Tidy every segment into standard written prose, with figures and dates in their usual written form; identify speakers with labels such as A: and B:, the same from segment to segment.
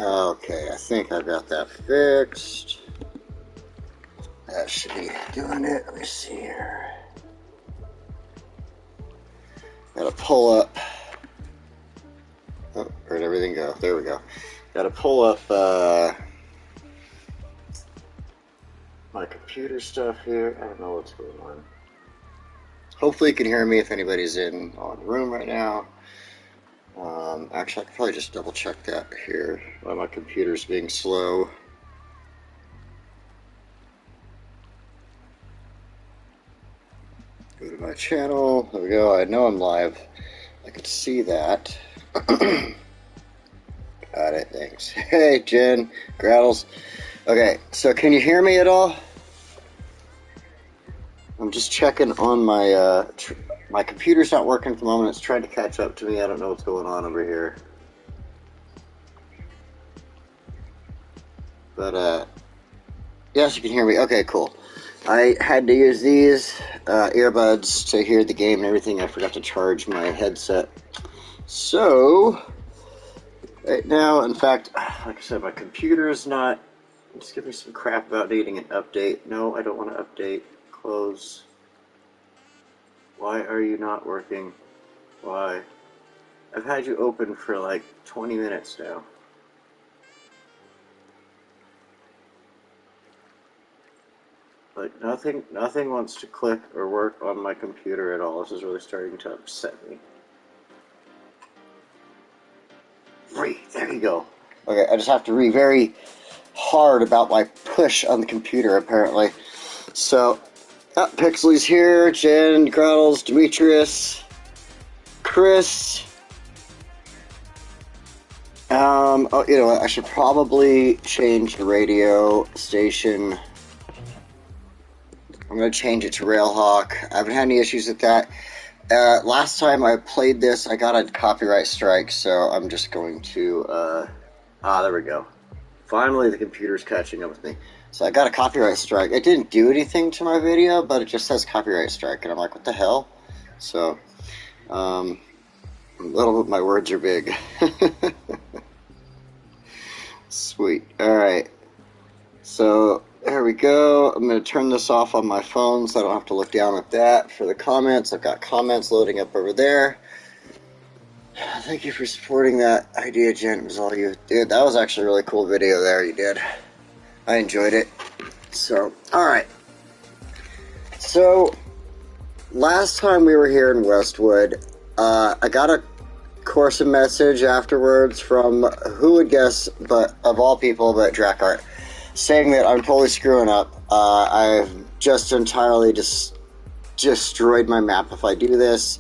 A: Okay, I think I've got that fixed. That should be doing it. Let me see here. Gotta pull up. Oh, where'd everything go? There we go. Gotta pull up my computer stuff here. I don't know what's going on. Hopefully you can hear me if anybody's in the room right now. Actually, I could probably just double check that here while my computer's being slow. Go to my channel. There we go. I know I'm live. I could see that. Got it. Thanks. Hey, Jen. Graddles. Okay, so can you hear me at all? I'm just checking on my my computer's not working at the moment. It's trying to catch up to me. I don't know what's going on over here. But yes, you can hear me. Okay, cool. I had to use these earbuds to hear the game and everything. I forgot to charge my headset. So right now, in fact, like I said, my computer is not. Just give me some crap about needing an update. No, I don't want to update. Close. Why are you not working? Why? I've had you open for like 20 minutes now. Like nothing wants to click or work on my computer at all. This is really starting to upset me. There you go. Okay, I just have to read very hard about my push on the computer, apparently. So, Pixley's here, Jen, Groddles, Demetrius, Chris. Oh, you know what? I should probably change the radio station. I'm going to change it to Railhawk. I haven't had any issues with that. Last time I played this, I got a copyright strike, so I'm just going to, there we go. Finally, the computer's catching up with me. So I got a copyright strike. It didn't do anything to my video, but it just says copyright strike, and I'm like, what the hell? So, a little bit, my words are big. Sweet. Alright. So, there we go. I'm going to turn this off on my phone so I don't have to look down at that for the comments. I've got comments loading up over there. Thank you for supporting that idea, Jen. It was all you. Dude, that was actually a really cool video there you did. I enjoyed it. So, alright. So, last time we were here in Westwood, I got a message afterwards from, who would guess, but of all people, but Drakkart, saying that I'm totally screwing up. I've just entirely destroyed my map if I do this.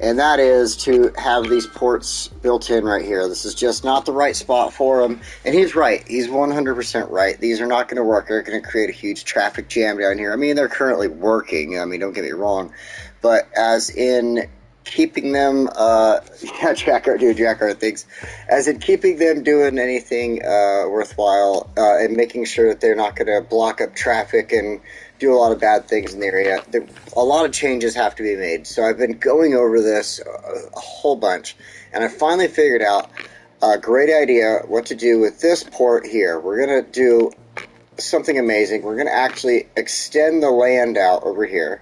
A: And that is to have these ports built in right here. This is just not the right spot for them. And he's right. He's 100% right. These are not going to work. They're going to create a huge traffic jam down here. I mean, they're currently working. I mean, don't get me wrong. But as in keeping them, Drakkart thinks, as in keeping them doing anything worthwhile and making sure that they're not going to block up traffic and do a lot of bad things in the area. A lot of changes have to be made. So I've been going over this a whole bunch, and I finally figured out a great idea what to do with this port here. We're going to do something amazing. We're going to actually extend the land out over here.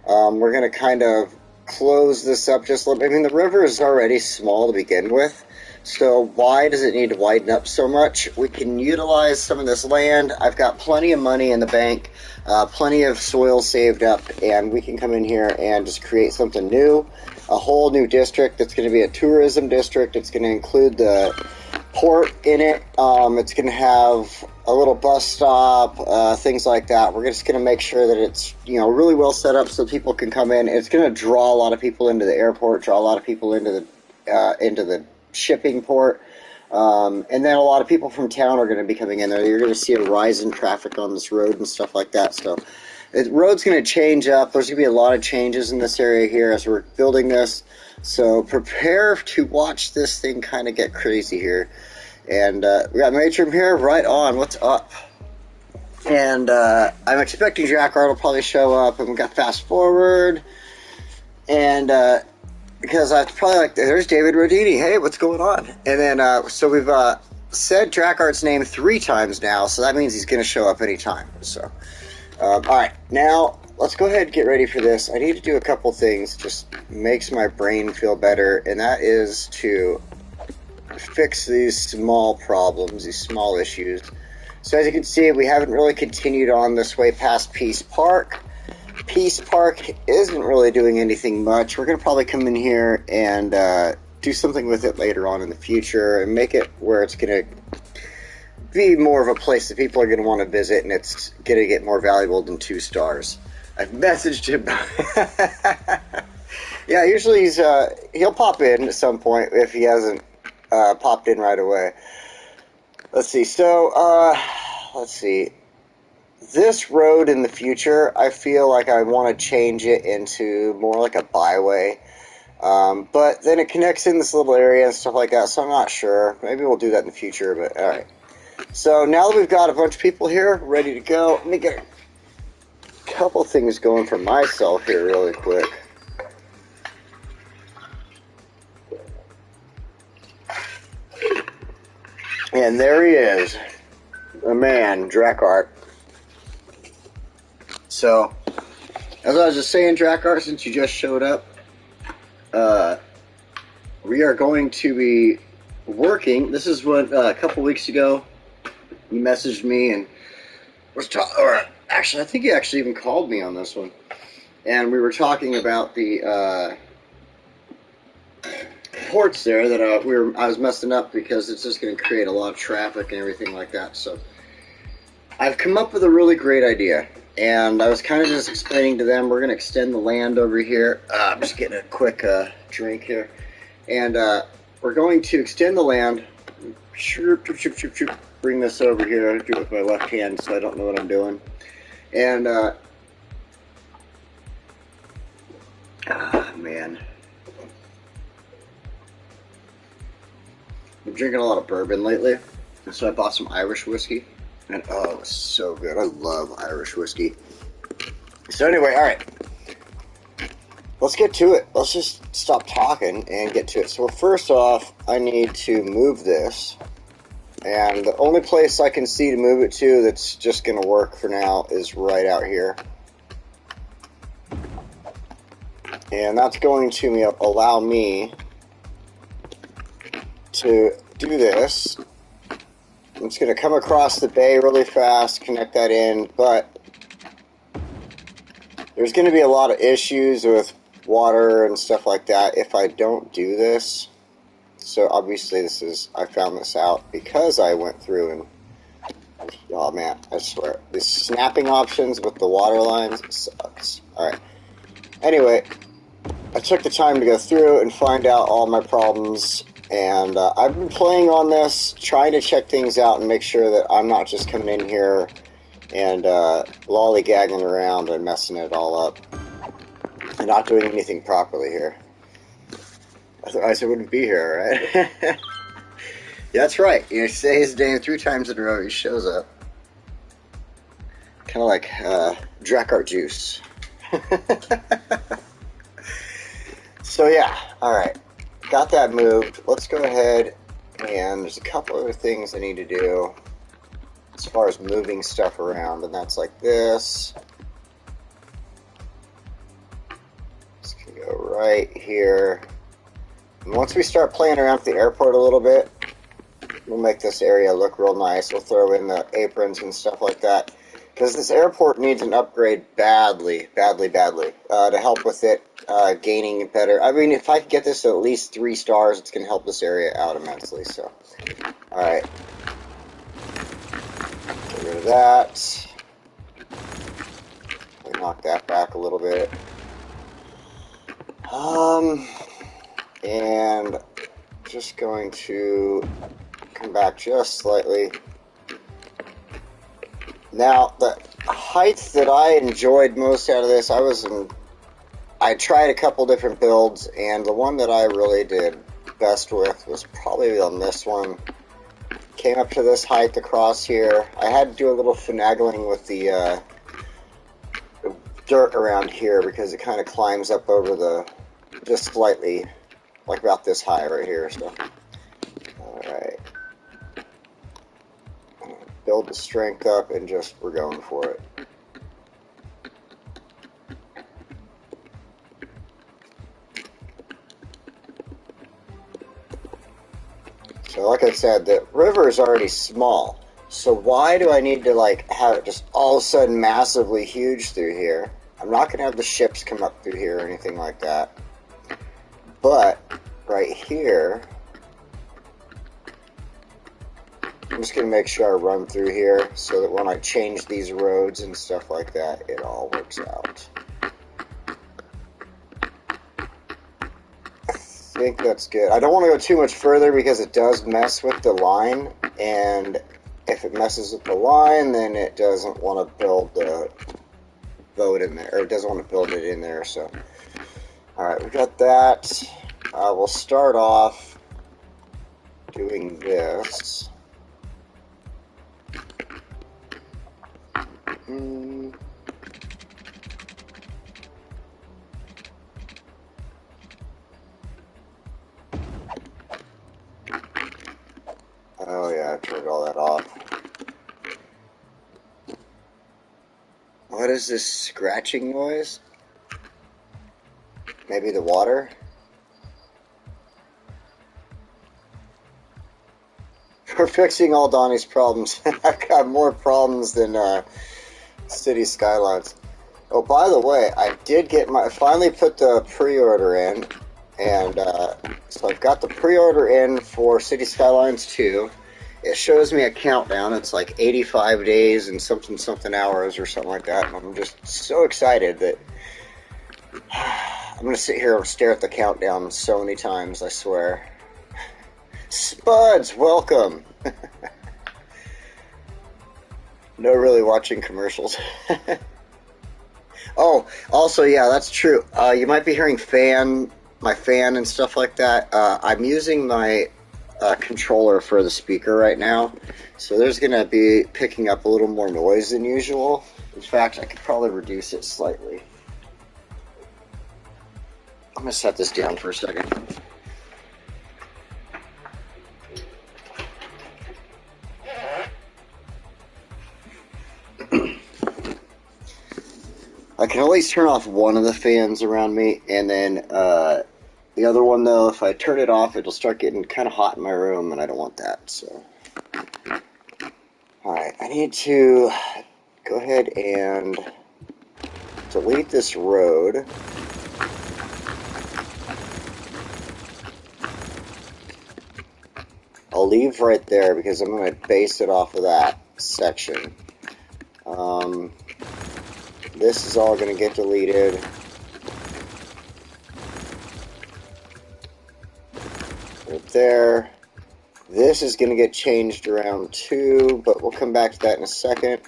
A: We're going to kind of close this up just a little bit. I mean, the river is already small to begin with, so why does it need to widen up so much? We can utilize some of this land. I've got plenty of money in the bank, plenty of soil saved up, and we can come in here and just create something new, a whole new district that's going to be a tourism district. It's going to include the port in it. It's going to have a little bus stop, things like that. We're just going to make sure that it's, you know, really well set up so people can come in. It's going to draw a lot of people into the airport, draw a lot of people into the shipping port, and then a lot of people from town are going to be coming in there. You're going to see a rise in traffic on this road and stuff like that. So the road's going to change up. There's going to be a lot of changes in this area here as we're building this. So prepare to watch this thing kind of get crazy here. And we got Matrim here, right on. What's up? And I'm expecting Drakkart will probably show up, and we got fast forward. And because I probably like, there's David Rodini. Hey, what's going on? And then so we've said Dracart's name 3 times now, so that means he's going to show up anytime. So, alright, now let's go ahead and get ready for this. I need to do a couple things, just makes my brain feel better, and that is to fix these small problems, these small issues. So as you can see, we haven't really continued on this way past Peace Park. Peace Park isn't really doing anything much. We're going to probably come in here and do something with it later on in the future and make it where it's going to be more of a place that people are going to want to visit, and it's going to get more valuable than 2 stars. I've messaged him. Yeah, usually he'll pop in at some point if he hasn't popped in right away. Let's see. So, let's see. This road in the future, I feel like I want to change it into more like a byway. But then it connects in this little area and stuff like that, so I'm not sure. Maybe we'll do that in the future, but alright. So now that we've got a bunch of people here ready to go, let me get a couple things going for myself here really quick. And there he is, a man, Dracart. So, as I was just saying, Dracart, since you just showed up, we are going to be working. This is what a couple weeks ago you messaged me and was or actually I think you actually even called me on this one, and we were talking about the ports there that I was messing up because it's just going to create a lot of traffic and everything like that. So I've come up with a really great idea, and I was kind of just explaining to them we're going to extend the land over here. I'm just getting a quick drink here. And we're going to extend the land. Bring this over here. I do it with my left hand so I don't know what I'm doing. And, man. I'm drinking a lot of bourbon lately. So I bought some Irish whiskey. And oh, it's so good. I love Irish whiskey. So anyway, alright. Let's get to it. Let's just stop talking and get to it. So first off, I need to move this. And the only place I can see to move it to that's just going to work for now is right out here. And that's going to allow me to do this. It's going to come across the bay really fast, connect that in, but there's going to be a lot of issues with water and stuff like that if I don't do this. So obviously I found this out because I went through and, oh man, I swear, these snapping options with the water lines sucks. Alright. Anyway, I took the time to go through and find out all my problems, and I've been playing on this, trying to check things out and make sure that I'm not just coming in here and lollygagging around and messing it all up and not doing anything properly here. Otherwise I wouldn't be here, right? Yeah, that's right. You say his name 3 times in a row, he shows up. Kind of like Dracart juice. So yeah, alright. Got that moved. Let's go ahead, and there's a couple other things I need to do as far as moving stuff around, and that's like this. This can go right here. And once we start playing around with the airport a little bit, we'll make this area look real nice. We'll throw in the aprons and stuff like that, because this airport needs an upgrade badly to help with it gaining better. I mean, if I could get this to at least 3 stars, it's going to help this area out immensely. So, alright. Get rid of that. Knock that back a little bit. And just going to come back just slightly. Now, the height that I enjoyed most out of this, I tried a couple different builds, and the one that I really did best with was probably on this one. Came up to this height across here. I had to do a little finagling with the dirt around here because it kind of climbs up over just slightly, like about this high right here. So, alright. build the strength up, and just we're going for it. So like I said, the river is already small. So why do I need to like have it just all of a sudden massively huge through here? I'm not going to have the ships come up through here or anything like that. But right here, I'm just going to make sure I run through here so that when I change these roads and stuff like that, it all works out. I think that's good. I don't want to go too much further because it does mess with the line, and if it messes with the line, then it doesn't want to build the boat in there, or it doesn't want to build it in there. So, alright, we got that. We'll start off doing this. Oh yeah, I turned all that off. What is this scratching noise? Maybe the water? We're fixing all Donnie's problems. I've got more problems than City Skylines. Oh, by the way, I finally put the pre-order in, and so I've got the pre-order in for City Skylines 2. It shows me a countdown. It's like 85 days and something hours or something like that, and I'm just so excited that I'm going to sit here and stare at the countdown so many times, I swear. Spuds, welcome! No really watching commercials. Oh, also, yeah, that's true. You might be hearing my fan and stuff like that. I'm using my controller for the speaker right now, so there's going to be picking up a little more noise than usual. In fact, I could probably reduce it slightly. I'm going to set this down for a second. I can at least turn off one of the fans around me, and then the other one, though, if I turn it off, it'll start getting kind of hot in my room, and I don't want that, so. Alright, I need to go ahead and delete this road. I'll leave right there because I'm going to base it off of that section. This is all going to get deleted. Right there. This is going to get changed around too, but we'll come back to that in a second.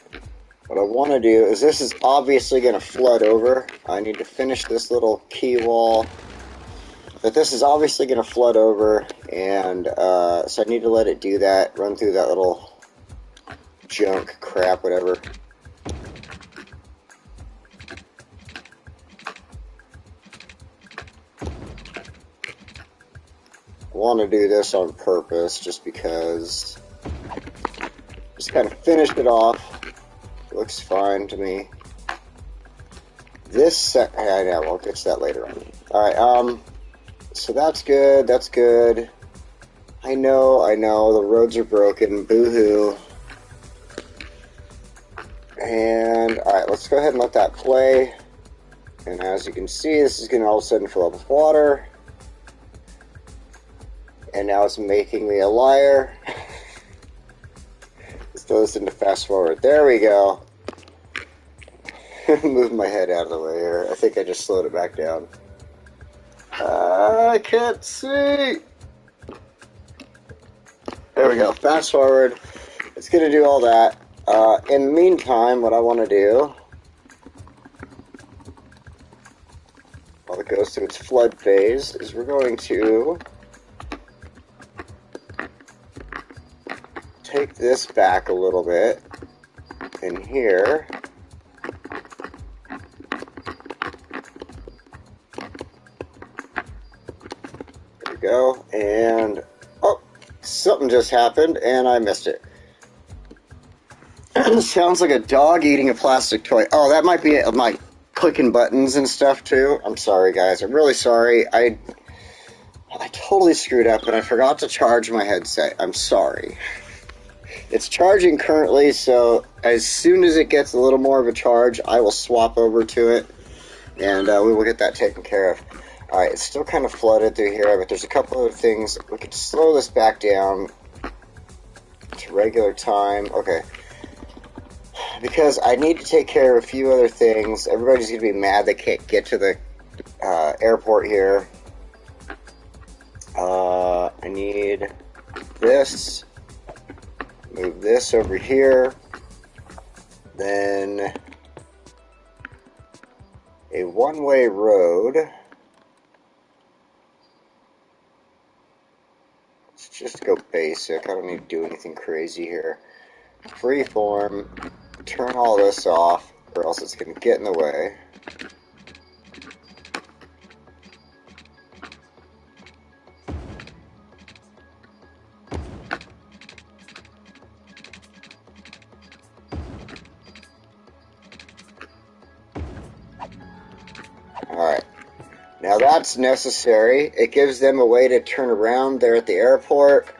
A: What I want to do is, this is obviously going to flood over. I need to finish this little key wall. But this is obviously going to flood over, and so I need to let it do that, run through that little junk, crap, whatever. I want to do this on purpose, just because. Just kind of finish it off. It looks fine to me. I know, we'll get to that later on. Alright, so that's good, that's good. I know, the roads are broken, boo-hoo. And, alright, let's go ahead and let that play. And as you can see, this is going to all of a sudden fill up with water. And now it's making me a liar. Let's throw this into fast forward. There we go. Move my head out of the way here. I think I just slowed it back down. I can't see. There we go. Fast forward. It's going to do all that. In the meantime, what I want to do, while it goes through its flood phase, is we're going to take this back a little bit in here. There we go. And, oh, something just happened and I missed it. Sounds like a dog eating a plastic toy. Oh, that might be it. My clicking buttons and stuff too. I'm sorry, guys. I'm really sorry. I totally screwed up and I forgot to charge my headset. I'm sorry. It's charging currently, so as soon as it gets a little more of a charge, I will swap over to it, and we will get that taken care of. Alright, it's still kind of flooded through here, but there's a couple other things. We could slow this back down to regular time. Okay. Because I need to take care of a few other things. Everybody's going to be mad they can't get to the airport here. I need this. Move this over here. Then a one-way road. Let's just go basic. I don't need to do anything crazy here. Freeform. Turn all this off, or else it's going to get in the way. Alright. Now that's necessary. It gives them a way to turn around there at the airport.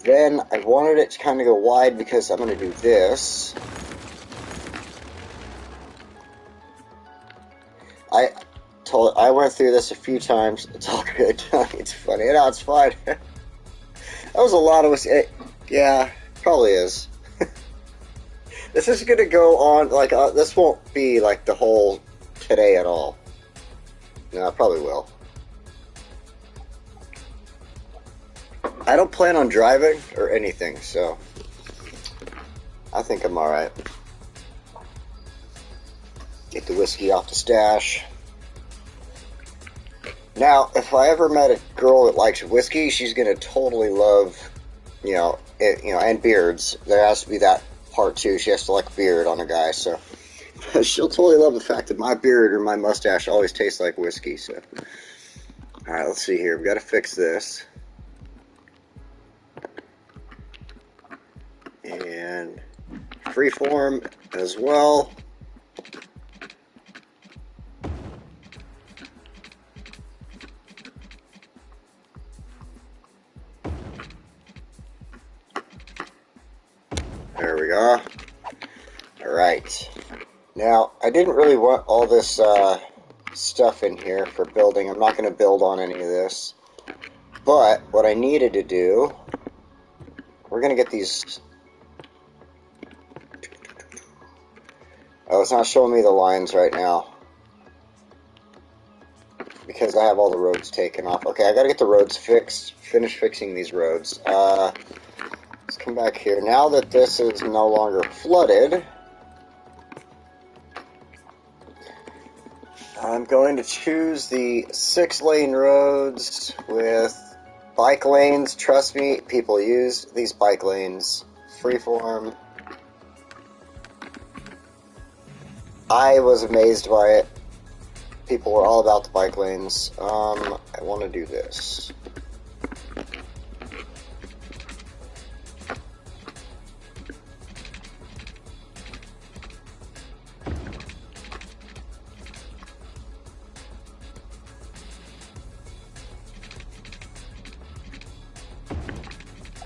A: Then I wanted it to kind of go wide because I'm going to do this. I went through this a few times. It's all good. It's funny. No, it's fine. That was a lot of... Yeah, probably is. This is going to go on, like, this won't be, like, the whole today at all. No, it probably will. I don't plan on driving or anything, so I think I'm alright. Get the whiskey off the stash. Now, if I ever met a girl that likes whiskey, she's going to totally love, and beards. There has to be that part too. She has to like beard on a guy, so she'll totally love the fact that my beard or my mustache always tastes like whiskey. So, all right, let's see here. We got to fix this, and freeform as well. There we go. Alright. Now, I didn't really want all this stuff in here for building. I'm not going to build on any of this. But, what I needed to do... We're going to get these... Oh, it's not showing me the lines right now. Because I have all the roads taken off. Okay, I got to get the roads fixed. Finish fixing these roads. Let's come back here. Now that this is no longer flooded, I'm going to choose the 6-lane roads with bike lanes. Trust me, people use these bike lanes. Freeform. I was amazed by it. People were all about the bike lanes. I want to do this.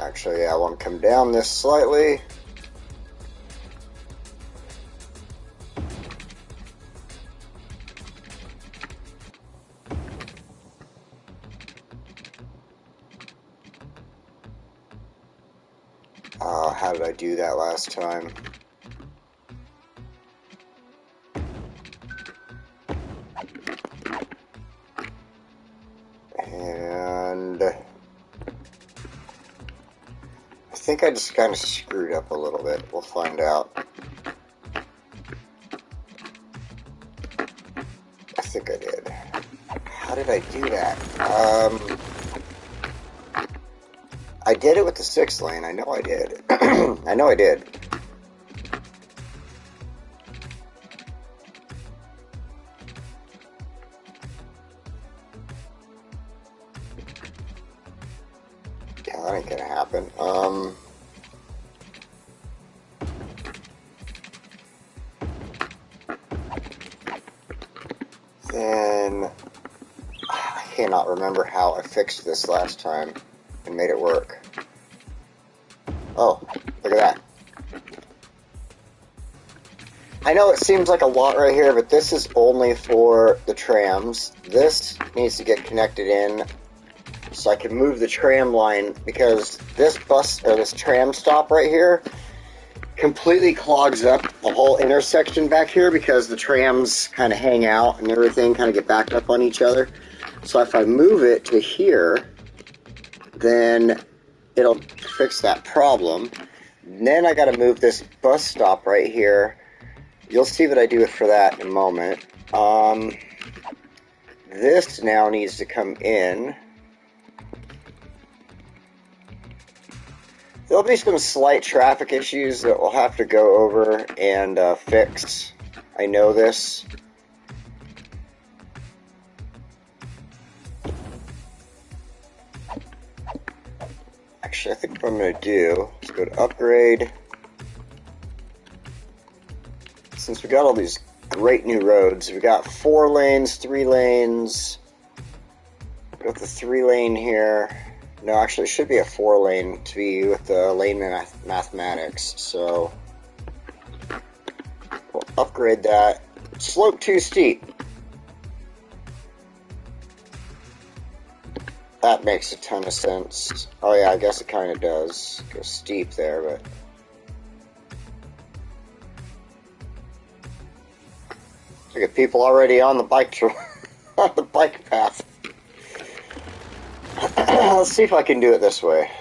A: Actually, I want to come down this slightly. How did I do that last time? And I think I just kind of screwed up a little bit. We'll find out. I think I did. How did I do that? I did it with the 6-lane. I know I did. I know I did. Yeah, that ain't gonna happen. remember how I fixed this last time and made it work. Oh, look at that. I know it seems like a lot right here, but this is only for the trams. This needs to get connected in so I can move the tram line, because this bus, or this tram stop right here, completely clogs up the whole intersection back here because the trams kind of hang out and everything kind of get backed up on each other. So if I move it to here, then it'll fix that problem. And then I got to move this bus stop right here. You'll see what I do for that in a moment. This now needs to come in. There'll be some slight traffic issues that we'll have to go over and fix. I know this. Actually, I think what I'm going to do is go to upgrade. Since we got all these great new roads, we got 4 lanes, 3 lanes. We got the 3 lane here. No, actually, it should be a 4 lane to be with the lane mathematics. So we'll upgrade that. Slope too steep. That makes a ton of sense. Oh yeah, I guess it kind of does. Go steep there, but I get people already on the bike on the bike path. Let's see if I can do it this way.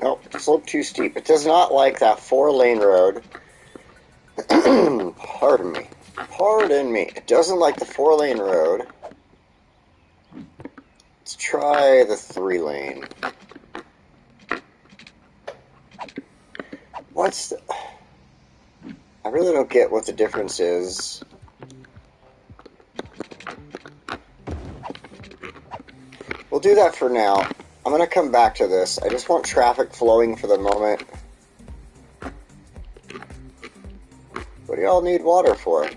A: Nope, slope too steep. It does not like that 4 lane road. Pardon me. Pardon me. It doesn't like the 4 lane road. Let's try the 3 lane. What's the... I really don't get what the difference is. We'll do that for now. I'm going to come back to this. I just want traffic flowing for the moment. What do y'all need water for?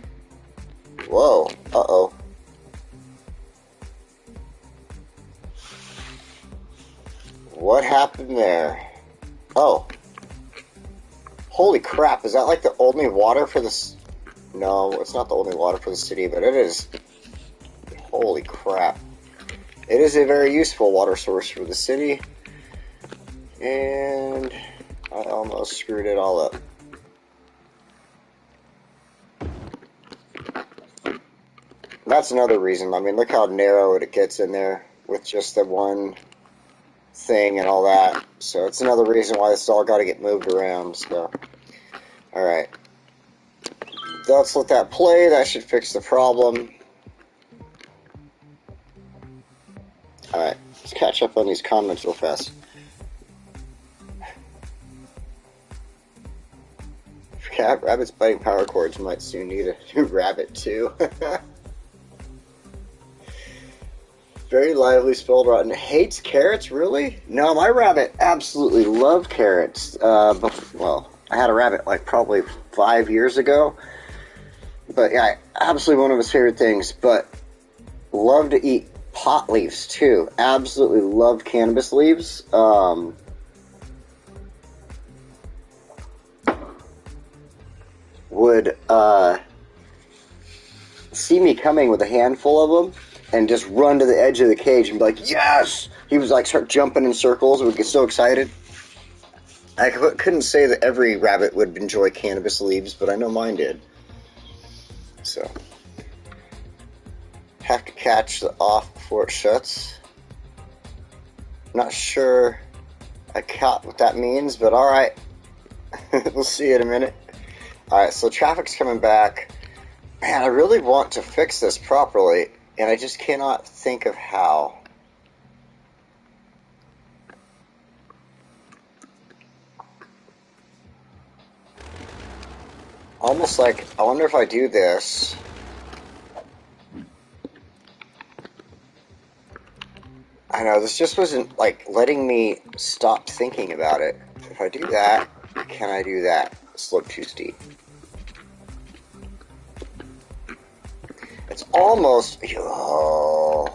A: Whoa. Uh-oh. What happened there? Oh. Holy crap. Is that like the only water for this? No, it's not the only water for the city, but it is. Holy crap. It is a very useful water source for the city, and I almost screwed it all up. That's another reason. I mean, look how narrow it gets in there with just the one thing and all that. So it's another reason why this all got to get moved around. So, all right, let's let that play. That should fix the problem. Alright, let's catch up on these comments real fast. Cat rabbits biting power cords might soon need a new rabbit too. Very lively, spelled rotten. Hates carrots, really? No, my rabbit absolutely loved carrots. Well, I had a rabbit like probably 5 years ago. But yeah, absolutely one of his favorite things. But loved to eat pot leaves too. Absolutely loved cannabis leaves. Would see me coming with a handful of them and just run to the edge of the cage and be like, yes! He was like start jumping in circles and would get so excited. I couldn't say that every rabbit would enjoy cannabis leaves, but I know mine did. So have to catch the off before it shuts. Not sure I caught what that means, but alright. We'll see in a minute. Alright, so traffic's coming back. Man, I really want to fix this properly, and I just cannot think of how. Almost like, I wonder if I do this. I know, this just wasn't, like, letting me stop thinking about it. If I do that, can I do that? Slope too steep. almost... Oh.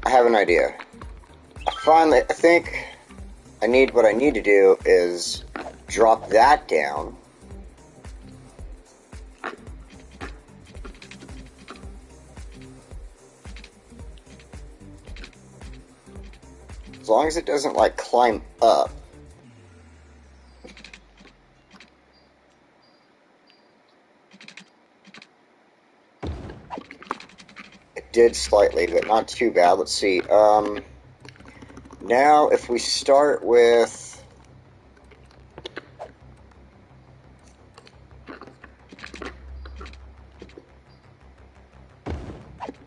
A: I have an idea. I think what I need to do is drop that down. As long as it doesn't, like, climb up. It did slightly, but not too bad. Let's see. Now, if we start with...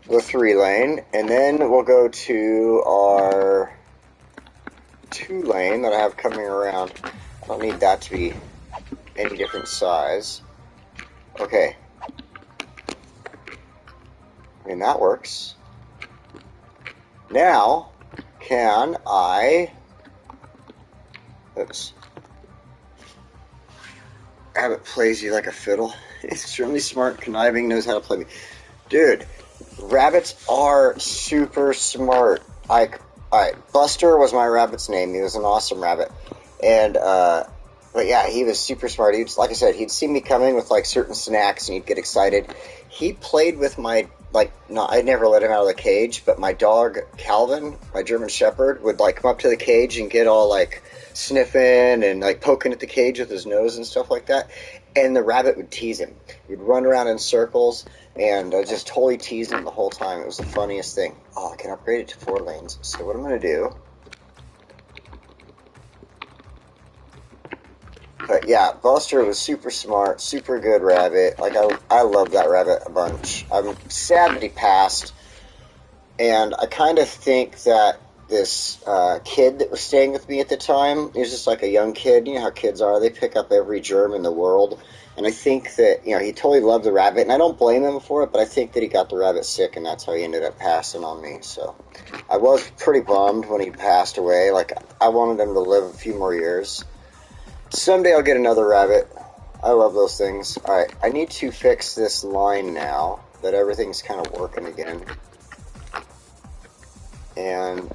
A: the 3-lane, and then we'll go to our 2-lane that I have coming around. I don't need that to be any different size. Okay. I mean, that works. Now, can I... Oops. Rabbit plays you like a fiddle. He's extremely smart, conniving, knows how to play me. Dude, rabbits are super smart. Alright, Buster was my rabbit's name. He was an awesome rabbit. And, but yeah, he was super smart. He was, like I said, he'd see me coming with, like, certain snacks, and he'd get excited. He played with my, like, no, I never let him out of the cage, but my dog, Calvin, my German Shepherd, would, like, come up to the cage and get all, like, sniffing and, like, poking at the cage with his nose and stuff like that. And the rabbit would tease him. He'd run around in circles and just totally tease him the whole time. It was the funniest thing. Oh, I can upgrade it to 4 lanes. So what I'm going to do... But yeah, Buster was super smart, super good rabbit. Like, I love that rabbit a bunch. I'm sad that he passed. And I kind of think that this kid that was staying with me at the time, he was just like a young kid. You know how kids are. They pick up every germ in the world. And I think that, you know, he totally loved the rabbit. And I don't blame him for it, but I think that he got the rabbit sick, and that's how he ended up passing on me. So I was pretty bummed when he passed away. Like, I wanted him to live a few more years. Someday I'll get another rabbit. I love those things. Alright, I need to fix this line now that everything's kind of working again. And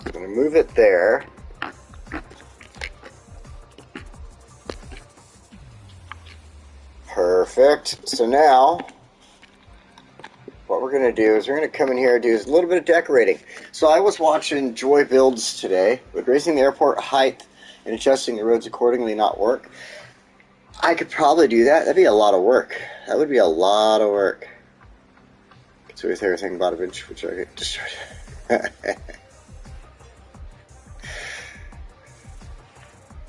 A: I'm going to move it there. Perfect. So now, what we're going to do is we're going to come in here and do a little bit of decorating. So I was watching Joy builds today. Would raising the airport height and adjusting the roads accordingly not work? I could probably do that. That'd be a lot of work. That would be a lot of work. So with everything about a inch, which I get destroyed.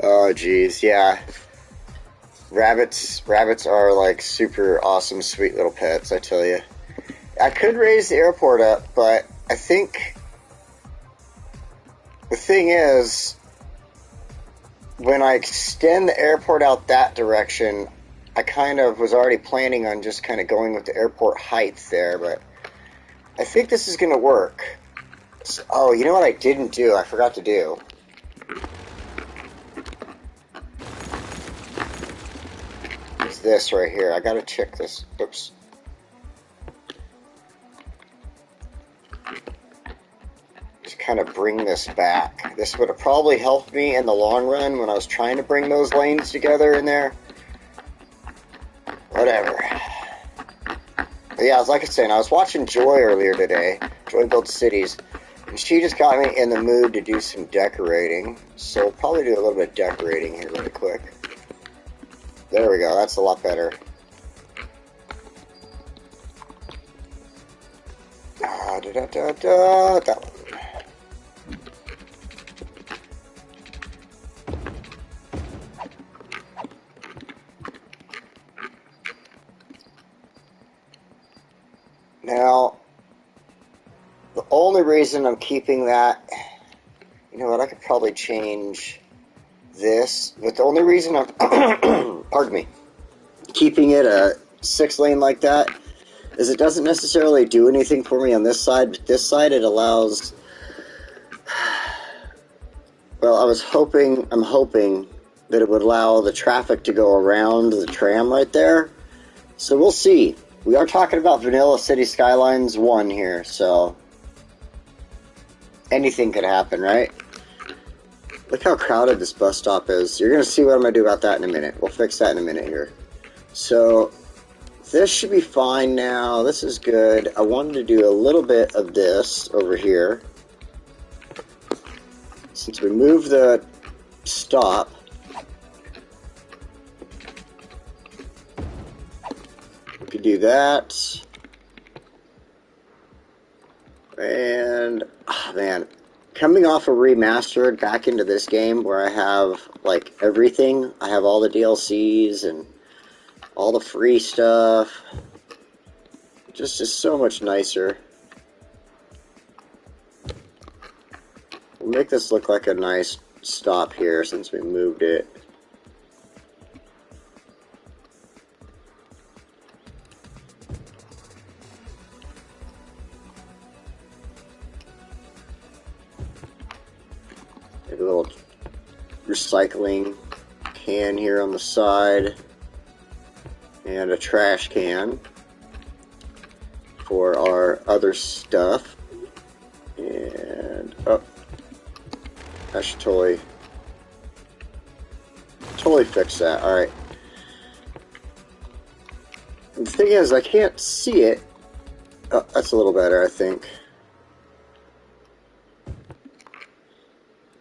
A: Oh, geez, yeah. Rabbits are like super awesome, sweet little pets, I tell you. I could raise the airport up, but I think the thing is, when I extend the airport out that direction, I kind of was already planning on just kind of going with the airport height there, but I think this is going to work. So, oh, you know what I didn't do? I forgot to do. It's this right here. I got to check this. Oops. Just kind of bring this back. This would have probably helped me in the long run when I was trying to bring those lanes together in there. Whatever. But yeah, like I was saying, I was watching Joy earlier today. Joy Builds Cities. And she just got me in the mood to do some decorating. So we'll probably do a little bit of decorating here really quick. There we go. That's a lot better. That one. Now, the only reason I'm keeping that, you know what, I could probably change this, but the only reason I'm, pardon me, keeping it a 6-lane like that is it doesn't necessarily do anything for me on this side, but this side it allows... Well, I'm hoping that it would allow the traffic to go around the tram right there. So we'll see. We are talking about Vanilla City Skylines 1 here, so anything could happen, right? Look how crowded this bus stop is. You're going to see what I'm going to do about that in a minute. We'll fix that in a minute here. So this should be fine now. This is good. I wanted to do a little bit of this over here. Since we moved the stop, we could do that. And, oh man, coming off a remastered back into this game where I have, like, everything. I have all the DLCs and all the free stuff. Just is so much nicer. We'll make this look like a nice stop here since we moved it. Maybe a little recycling can here on the side. And a trash can for our other stuff. And, oh. I should totally fix that. Alright. The thing is, I can't see it. Oh, that's a little better, I think.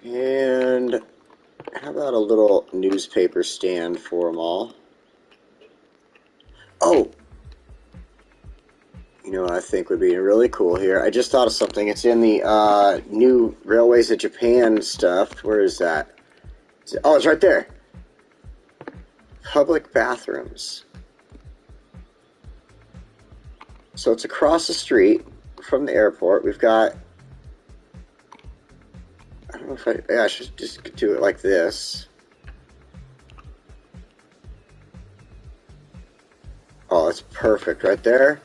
A: And how about a little newspaper stand for them all? Oh! You know what I think would be really cool here? I just thought of something. It's in the new Railways of Japan stuff. Where is that? Oh, it's right there. Public bathrooms. So it's across the street from the airport. We've got... I don't know if I should just do it like this. Oh, it's perfect right there.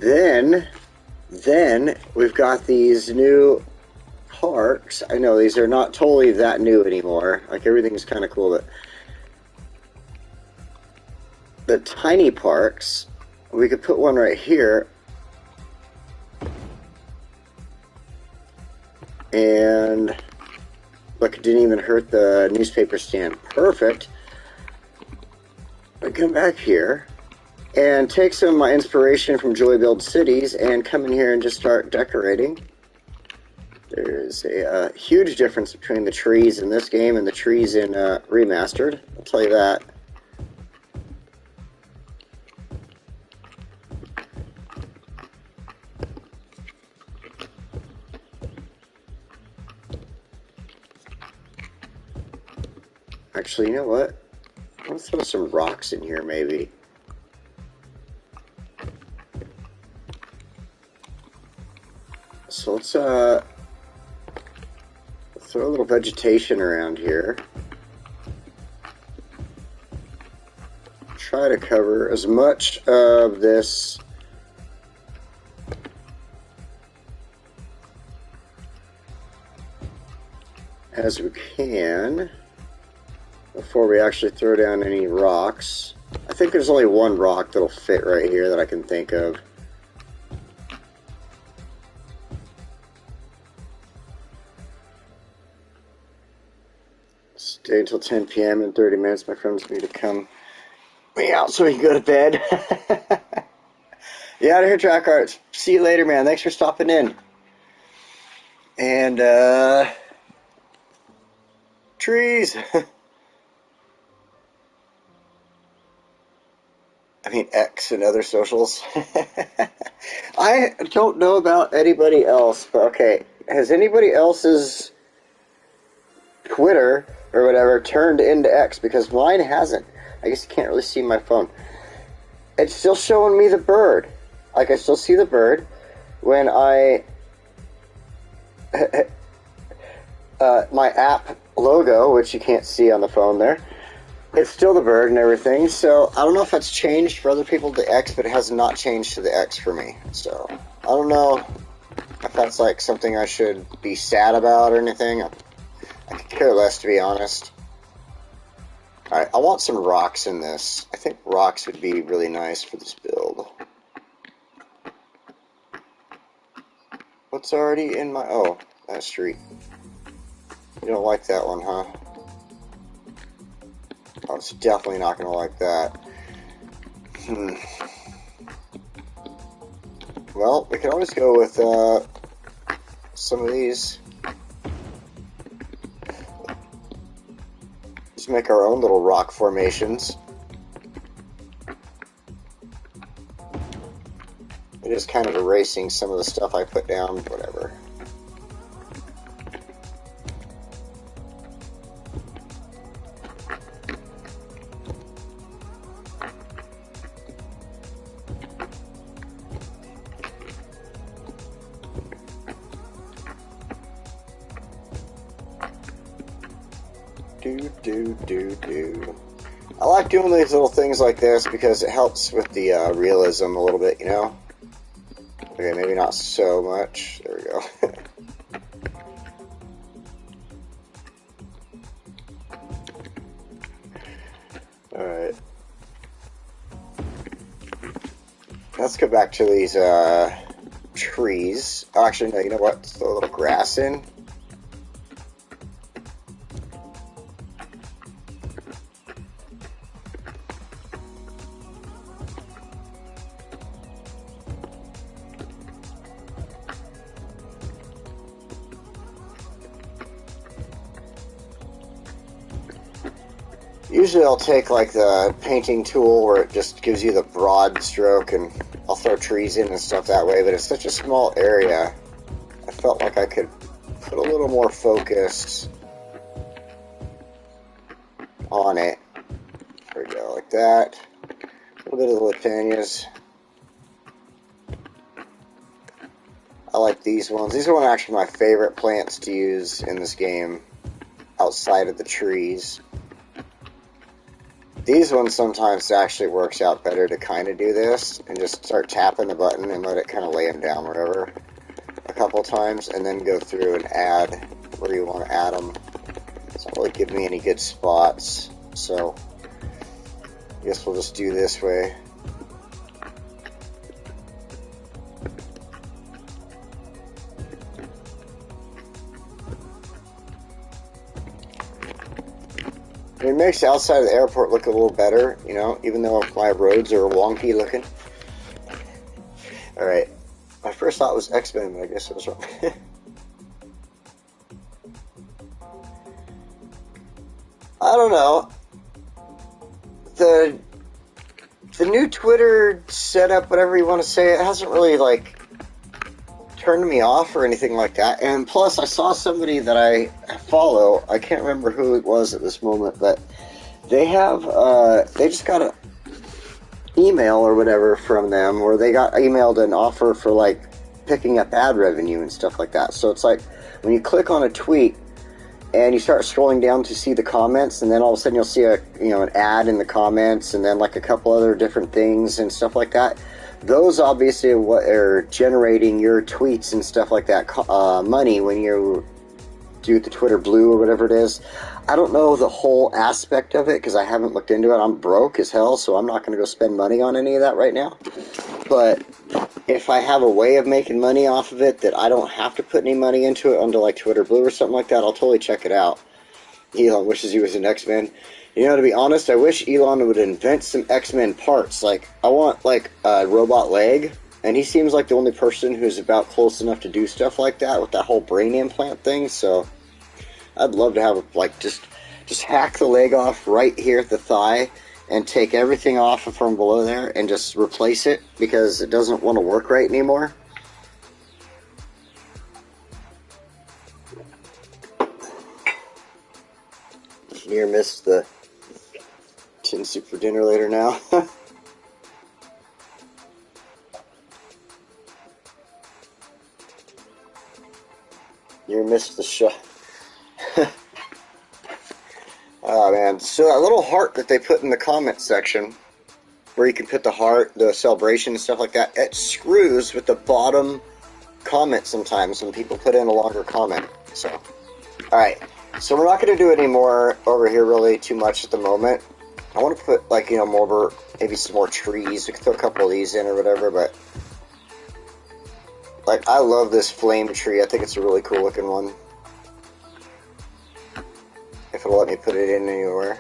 A: Then we've got these new parks. I know these are not totally that new anymore. Like, everything's kind of cool, but the tiny parks, we could put one right here. And look, it didn't even hurt the newspaper stand. Perfect. I come back here and take some of my inspiration from Joy Build Cities and come in here and just start decorating. There's a huge difference between the trees in this game and the trees in Remastered. I'll tell you that. Actually, you know what? Let's throw some rocks in here, maybe. So let's throw a little vegetation around here. Try to cover as much of this as we can before we actually throw down any rocks. I think there's only one rock that'll fit right here that I can think of. Stay until 10 p.m. in 30 minutes. My friends need to come me out so we can go to bed. You out of here, Track Arts. See you later, man. Thanks for stopping in. And, trees. I mean, X and other socials. I don't know about anybody else, but okay. Has anybody else's Twitter or whatever turned into X? Because mine hasn't. I guess you can't really see my phone. It's still showing me the bird. Like, I still see the bird when I... my app logo, which you can't see on the phone there, It's still the bird and everything, so I don't know if that's changed for other people to the X, but it has not changed to the X for me. So I don't know if that's like something I should be sad about or anything. I could care less, to be honest. Alright, I want some rocks in this. I think rocks would be really nice for this build. What's already in my... Oh, that street. You don't like that one, huh? Oh, it's definitely not going to like that. Well, we can always go with some of these. Just make our own little rock formations. It is kind of erasing some of the stuff I put down, whatever. I like doing these little things like this because it helps with the realism a little bit, you know? Okay, maybe not so much. There we go. Alright. Let's go back to these trees. Oh, actually, no, you know what? Let's throw a little grass in. Usually I'll take like the painting tool where it just gives you the broad stroke and I'll throw trees in and stuff that way, but it's such a small area. I felt like I could put a little more focus on it. There we go, like that. A little bit of the Latanias. I like these ones. These are one of actually my favorite plants to use in this game outside of the trees. These ones sometimes actually works out better to kind of do this and just start tapping the button and let it kind of lay them down wherever a couple times and then go through and add where you want to add them. It's not really giving me any good spots, so I guess we'll just do this way. It makes the outside of the airport look a little better, you know, even though my roads are wonky looking. Alright. My first thought was X-Men, but I guess it was wrong. I don't know. The new Twitter setup, whatever you want to say, it hasn't really, like, turned me off or anything like that. And plus, I saw somebody that I follow. I can't remember who it was at this moment, but they have they just got an email or whatever from them where they got emailed an offer for like picking up ad revenue and stuff like that. So it's like when you click on a tweet and you start scrolling down to see the comments, and then all of a sudden you'll see an ad in the comments, and then like a couple other different things and stuff like that. Those obviously are what are generating your tweets and stuff like that money when you do the Twitter Blue or whatever it is. I don't know the whole aspect of it because I haven't looked into it. I'm broke as hell, so I'm not going to go spend money on any of that right now. But if I have a way of making money off of it that I don't have to put any money into it under like Twitter Blue or something like that, I'll totally check it out. Elon wishes he was an X-Men. You know, to be honest, I wish Elon would invent some X-Men parts. Like, I want, like, a robot leg, and he seems like the only person who's about close enough to do stuff like that with that whole brain implant thing, so I'd love to have, like, just hack the leg off right here at the thigh and take everything off from below there and just replace it because it doesn't want to work right anymore. Near missed the tin soup for dinner later now. Near missed the shot. Oh man, so that little heart that they put in the comment section, where you can put the heart, the celebration and stuff like that, it screws with the bottom comment sometimes when people put in a longer comment. So, alright, so we're not going to do any more over here really too much at the moment. I want to put, like, you know, more, maybe some more trees. We could throw a couple of these in or whatever, but, like, I love this flame tree. I think it's a really cool looking one. If it'll let me put it in anywhere.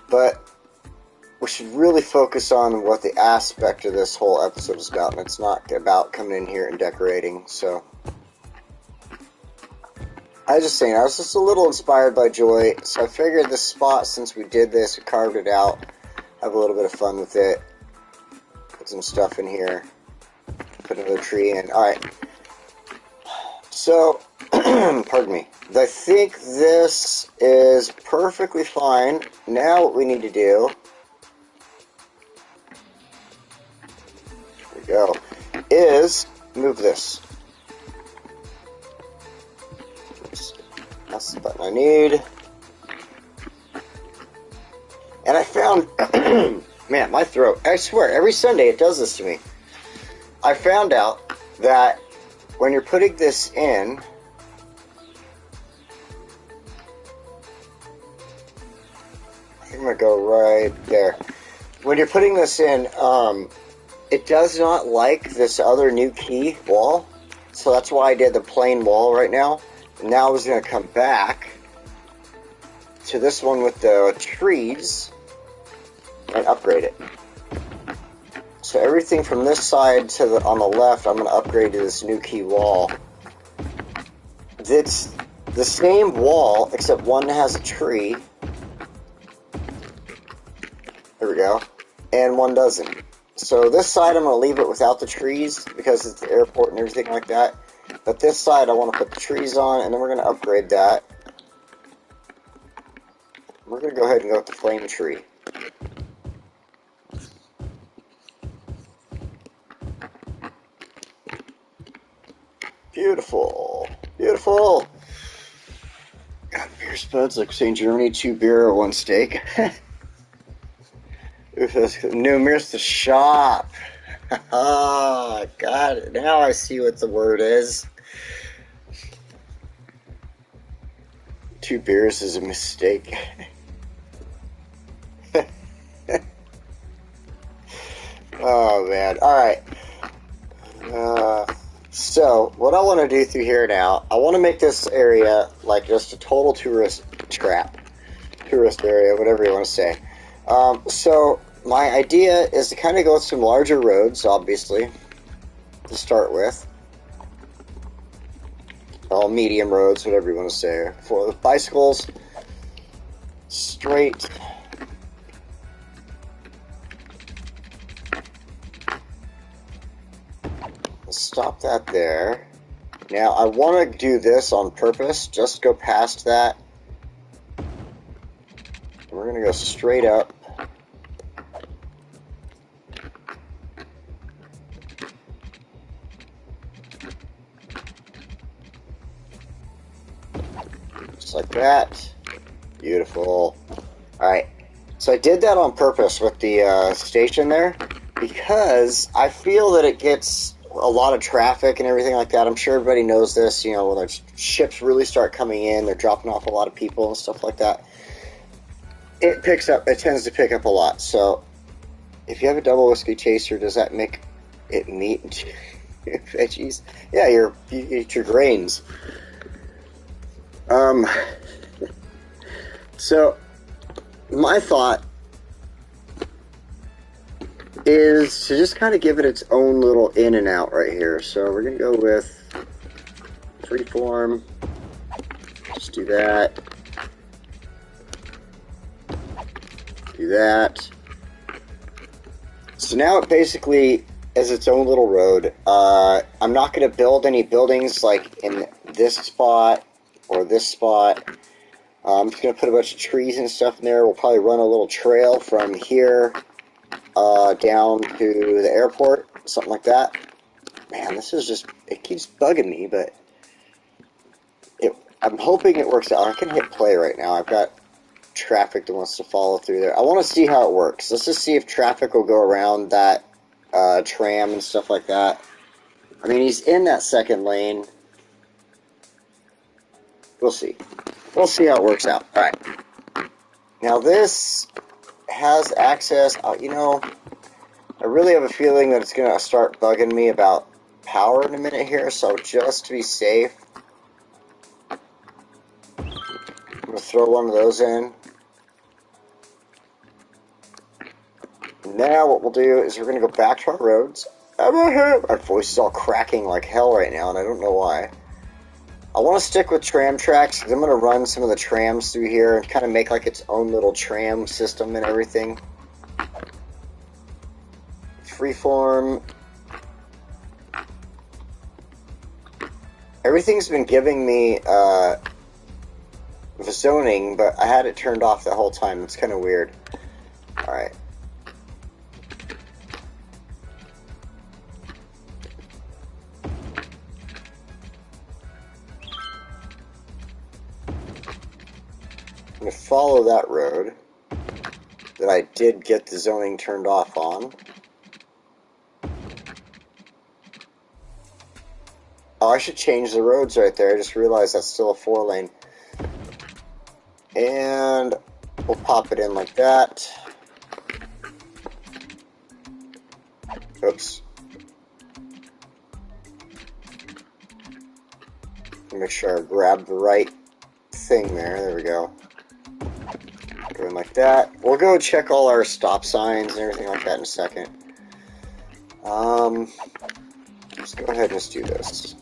A: But we should really focus on what the aspect of this whole episode is about, and it's not about coming in here and decorating. So I was just saying, I was just a little inspired by Joy, so I figured this spot, since we did this, we carved it out, have a little bit of fun with it, put some stuff in here, put another tree in. Alright, so pardon me, I think this is perfectly fine. Now what we need to do, here we go, is move this. Oops. That's the button I need. And I found, man, my throat, I swear, every Sunday it does this to me. I found out that when you're putting this in, I'm going to go right there. When you're putting this in, it does not like this other new key wall. So that's why I did the plain wall right now. Now I was going to come back to this one with the trees and upgrade it. So everything from this side to the on the left, I'm going to upgrade to this new key wall. It's the same wall, except one has a tree. There we go. And one doesn't. So this side I'm going to leave it without the trees because it's the airport and everything like that. But this side I want to put the trees on, and then we're going to upgrade that. We're going to go ahead and go with the flame tree. Beautiful. Beautiful. Got beer spuds like saying Germany, 2 beer, 1 steak. No, here's the shop. Oh, got it. Now I see what the word is. 2 beers is a mistake. Oh, man. Alright. So, what I want to do through here now, I want to make this area like just a total tourist trap. Tourist area, whatever you want to say. So, my idea is to kind of go with some larger roads, obviously, to start with. All medium roads, whatever you want to say. For the bicycles, straight. Stop that there. Now, I want to do this on purpose, just go past that. We're going to go straight up. Just like that. Beautiful. Alright, so I did that on purpose with the station there, because I feel that it gets a lot of traffic and everything like that. I'm sure everybody knows this, you know, when the ships really start coming in, they're dropping off a lot of people and stuff like that. It tends to pick up a lot. So, if you have a double whiskey chaser, does that make it meat and veggies? Yeah, you eat your grains. So, my thought is to just kind of give it its own little in and out right here. So we're going to go with freeform. Just do that. Do that. So now it basically is its own little road. I'm not going to build any buildings like in this spot or this spot. I'm just going to put a bunch of trees and stuff in there. We'll probably run a little trail from here down to the airport, something like that. Man, this is just, it keeps bugging me, but I'm hoping it works out. I can hit play right now. I've got traffic that wants to follow through there. I want to see how it works. Let's just see if traffic will go around that tram and stuff like that. I mean, he's in that second lane. We'll see. We'll see how it works out. All right. Now this has access. You know, I really have a feeling that it's going to start bugging me about power in a minute here. So just to be safe, I'm going to throw one of those in. Now what we'll do is we're going to go back to our roads. My voice is all cracking like hell right now, and I don't know why. I want to stick with tram tracks because I'm going to run some of the trams through here and kind of make like its own little tram system and everything. Freeform. Everything's been giving me the zoning, but I had it turned off the whole time. It's kind of weird. Alright. I'm going to follow that road that I did get the zoning turned off on. Oh, I should change the roads right there. I just realized that's still a 4-lane. And we'll pop it in like that. Oops. Make sure I grab the right thing there. There we go. Going like that. We'll go check all our stop signs and everything like that in a second. Let's go ahead and just do this.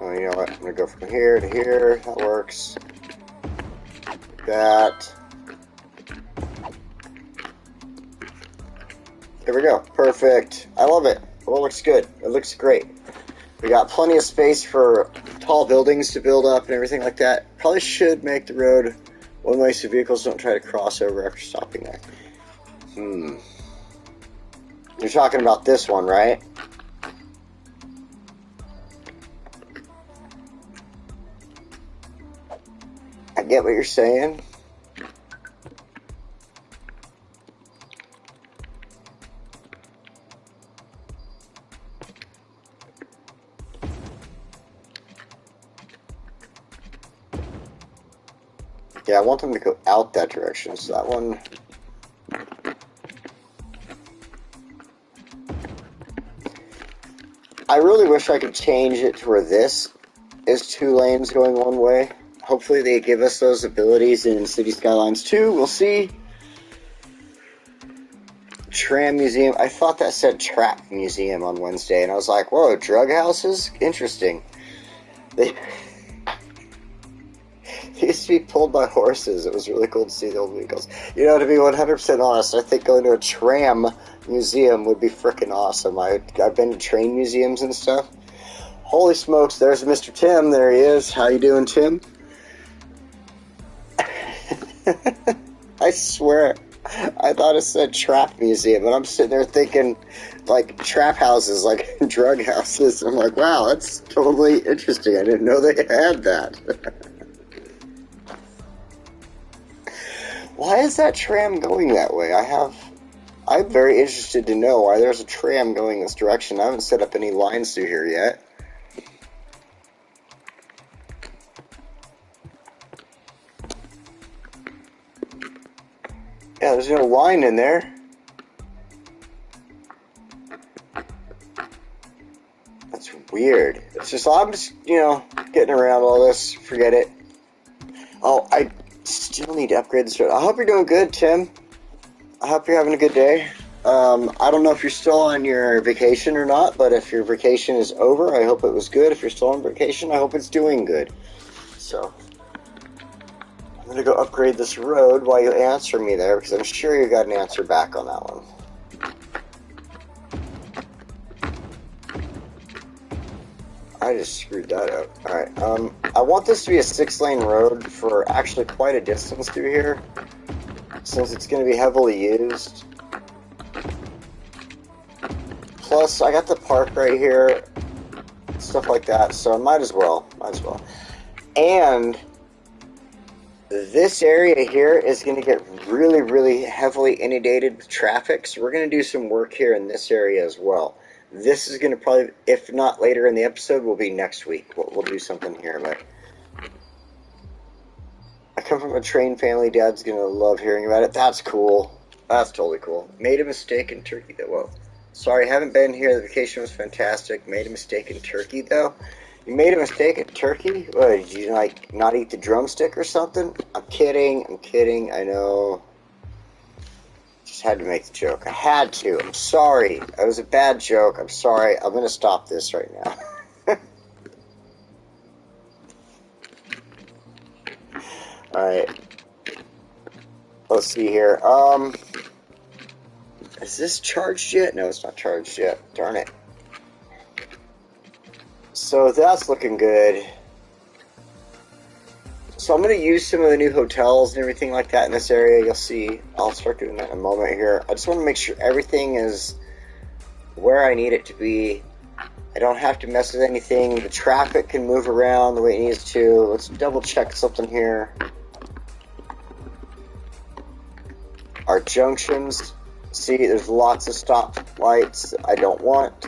A: Oh, you know what? I'm going to go from here to here. That works. Like that. There we go. Perfect. I love it. Well, it looks good. It looks great. We got plenty of space for tall buildings to build up and everything like that. Probably should make the road one-way so vehicles don't try to cross over after stopping there. You're talking about this one, right? I get what you're saying. Yeah, I want them to go out that direction, so that one... I really wish I could change it to where this is 2 lanes going one way. Hopefully they give us those abilities in City Skylines 2. We'll see. Tram Museum. I thought that said Trap Museum on Wednesday, and I was like, whoa, drug houses? Interesting. They used to be pulled by horses. It was really cool to see the old vehicles. You know, to be 100% honest, I think going to a tram museum would be freaking awesome. I've been to train museums and stuff. Holy smokes, there's Mr. Tim. There he is. How you doing, Tim? I swear, I thought it said Trap Museum, and I'm sitting there thinking, like, trap houses, like drug houses. I'm like, wow, that's totally interesting. I didn't know they had that. Why is that tram going that way? I'm very interested to know why there's a tram going this direction. I haven't set up any lines through here yet. Yeah, there's no line in there. That's weird. It's just, I'm just, getting around all this. Forget it. Oh, I still need to upgrade this road. I hope you're doing good, Tim. I hope you're having a good day. I don't know if you're still on your vacation or not, but if your vacation is over, I hope it was good. If you're still on vacation, I hope it's doing good. So, I'm going to go upgrade this road while you answer me there, because I'm sure you got an answer back on that one. I just screwed that up. Alright, I want this to be a 6-lane road for actually quite a distance through here, since it's going to be heavily used. Plus, I got the park right here. stuff like that. So I might as well. And this area here is going to get really, really heavily inundated with traffic. So we're going to do some work here in this area as well. This is going to probably, if not later in the episode, will be next week. We'll do something here. But I come from a train family. Dad's going to love hearing about it. That's cool. That's totally cool. Made a mistake in Turkey, though. Well, sorry, haven't been here. The vacation was fantastic. Made a mistake in Turkey, though. You made a mistake in Turkey? What, did you, like, not eat the drumstick or something? I'm kidding. I know. Just had to make the joke. I had to. I'm sorry. It was a bad joke. I'm sorry. I'm going to stop this right now. Alright. Let's see here. Is this charged yet? No, it's not charged yet. Darn it. So that's looking good. So I'm going to use some of the new hotels and everything like that in this area. You'll see. I'll start doing that in a moment here. I just want to make sure everything is where I need it to be. I don't have to mess with anything. The traffic can move around the way it needs to. Let's double check something here. Our junctions. See, there's lots of stop lights I don't want.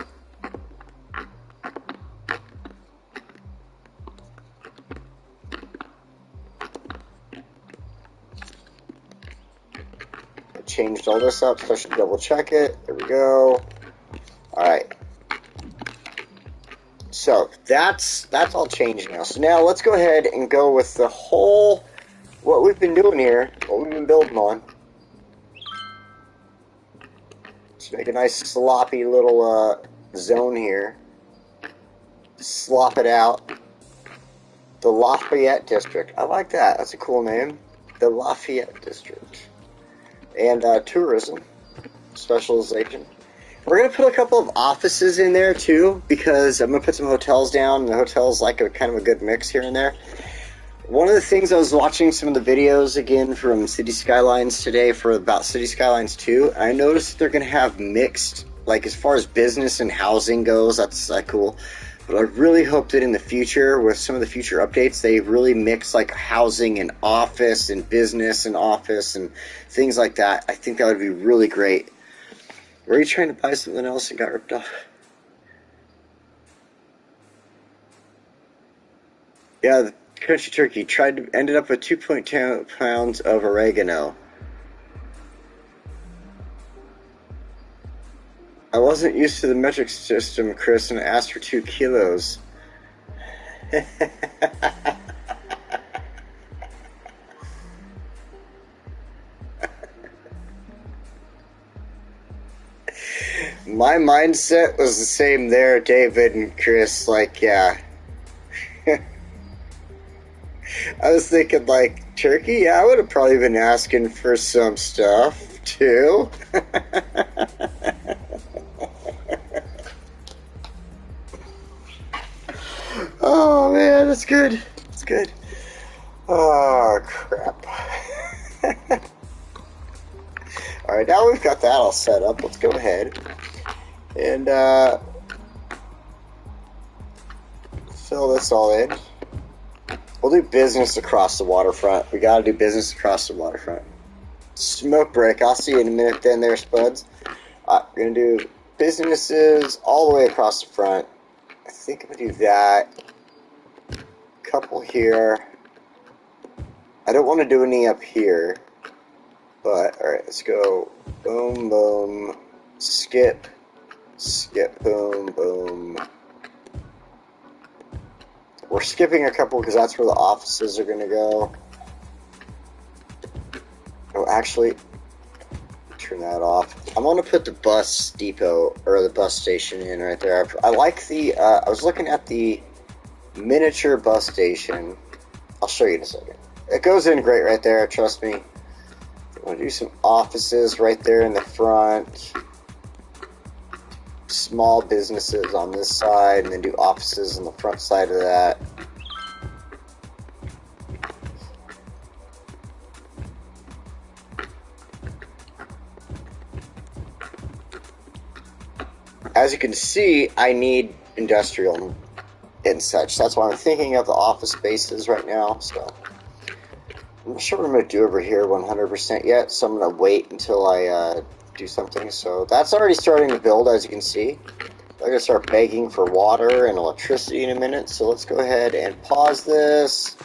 A: Changed all this up, so I should double check it. There we go. Alright. So that's all changed now. So now let's go ahead and go with the whole what we've been doing here, what we've been building on. Let's make a nice sloppy little zone here. Slop it out. The Lafayette District. I like that. That's a cool name. The Lafayette District. And tourism specialization. We're going to put a couple of offices in there too, because I'm going to put some hotels down, and the hotels like a kind of a good mix here and there. One of the things, I was watching some of the videos again from City Skylines today for about City Skylines 2, and I noticed they're going to have mixed, like as far as business and housing goes. That's cool. But I really hope that in the future, with some of the future updates, they really mix like housing and office and business and office and things like that. I think that would be really great. Were you trying to buy something else and got ripped off? Yeah, the country turkey ended up with 2.2 pounds of oregano. I wasn't used to the metric system, Chris, and I asked for 2 kilos. My mindset was the same there, David and Chris. Like, yeah. I was thinking, like, turkey? Yeah, I would have probably been asking for some stuff, too. Oh, man, that's good. That's good. Oh, crap. Alright, now we've got that all set up. Let's go ahead and fill this all in. We'll do business across the waterfront. We gotta do business across the waterfront. Smoke break. I'll see you in a minute then there, Spuds. We're gonna do businesses all the way across the front. I think I'm gonna do that. Couple here. I don't want to do any up here. But, alright, let's go. Boom, boom. Skip. Skip, boom, boom. We're skipping a couple because that's where the offices are going to go. Oh, actually, turn that off. I'm going to put the bus depot, or the bus station in right there. I like the, I was looking at the miniature bus station. I'll show you in a second. It goes in great right there, trust me. I'm going to do some offices right there in the front. Small businesses on this side, and then do offices on the front side of that. As you can see, I need industrial. and such. That's why I'm thinking of the office spaces right now. So I'm not sure what I'm going to do over here 100% yet, so I'm going to wait until I do something. So that's already starting to build, as you can see. I'm going to start begging for water and electricity in a minute, so let's go ahead and pause this.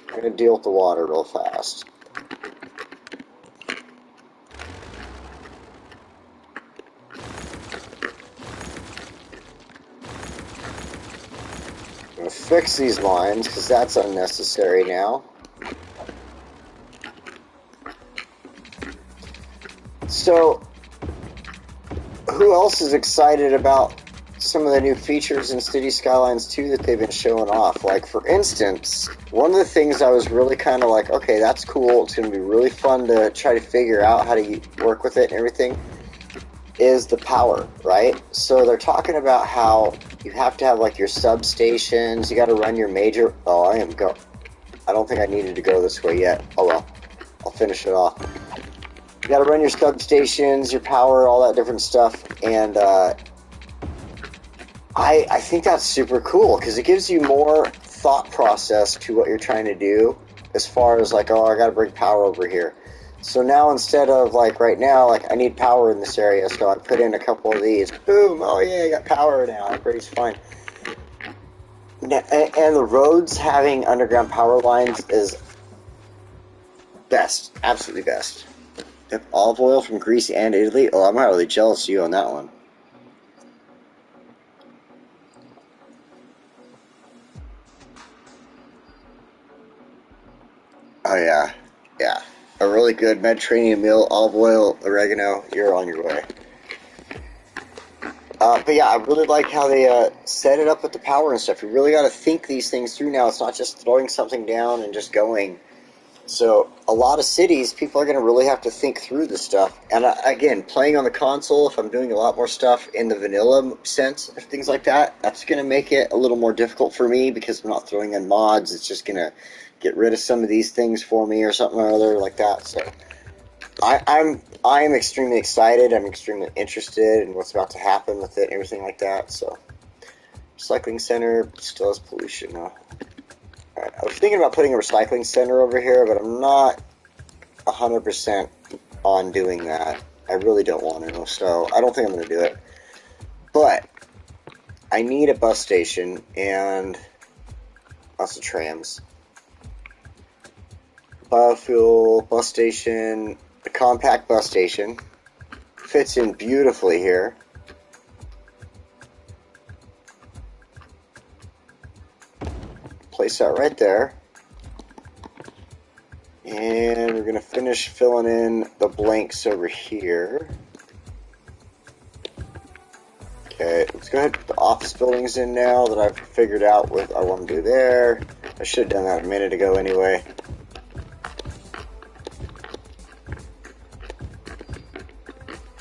A: I'm going to deal with the water real fast. I'm going to fix these lines, because that's unnecessary now. So, who else is excited about some of the new features in City Skylines 2 that they've been showing off? Like, for instance, one of the things I was really kind of like, okay, that's cool, it's going to be really fun to try to figure out how to work with it and everything, is the power, right? So they're talking about how you have to have, like, your substations, you got to run your major... Oh, I don't think I needed to go this way yet. Oh, well. I'll finish it off. You got to run your substations, your power, all that different stuff, and I think that's super cool because it gives you more thought process to what you're trying to do as far as like, oh, I got to bring power over here. So now instead of like right now, like I need power in this area, so I put in a couple of these. Boom! Oh yeah, I got power now. Everybody's fine. And the roads having underground power lines is best, absolutely best. Olive oil from Greece and Italy. Oh, I'm not really jealous of you on that one. Oh yeah, yeah. A really good Mediterranean meal, olive oil, oregano. You're on your way. But yeah, I really like how they set it up with the power and stuff. You really got to think these things through now. It's not just throwing something down and just going. So a lot of cities, people are going to really have to think through this stuff. And again, playing on the console, if I'm doing a lot more stuff in the vanilla sense of things like that, that's going to make it a little more difficult for me because I'm not throwing in mods. It's just going to get rid of some of these things for me or something or other like that. So I'm extremely excited. I'm extremely interested in what's about to happen with it and everything like that. So recycling center still has pollution. Right, I was thinking about putting a recycling center over here, but I'm not 100% on doing that. I really don't want to, so I don't think I'm going to do it. But I need a bus station and lots of trams. Biofuel, bus station, a compact bus station. Fits in beautifully here. Place that right there. And we're going to finish filling in the blanks over here. Okay, let's go ahead and put the office buildings in now that I've figured out what I want to do there. I should have done that a minute ago anyway.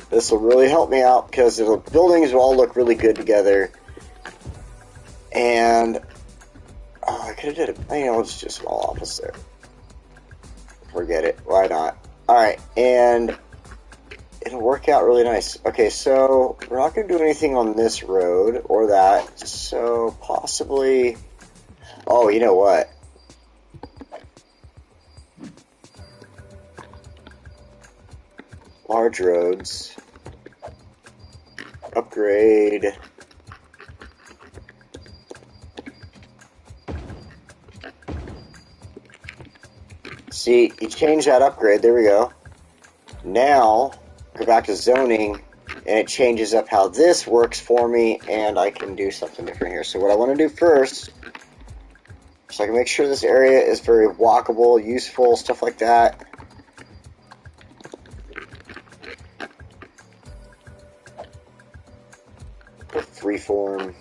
A: This will really help me out because the buildings will all look really good together. And I could have did it. Let's do a small office there. Forget it. Why not? Alright, and it'll work out really nice. Okay, so we're not going to do anything on this road or that. So possibly... Oh, you know what? Large roads. Upgrade. See, you change that upgrade. There we go. Now, go back to zoning, and it changes up how this works for me, and I can do something different here. So what I want to do first, so I can make sure this area is very walkable, useful, stuff like that. Freeform.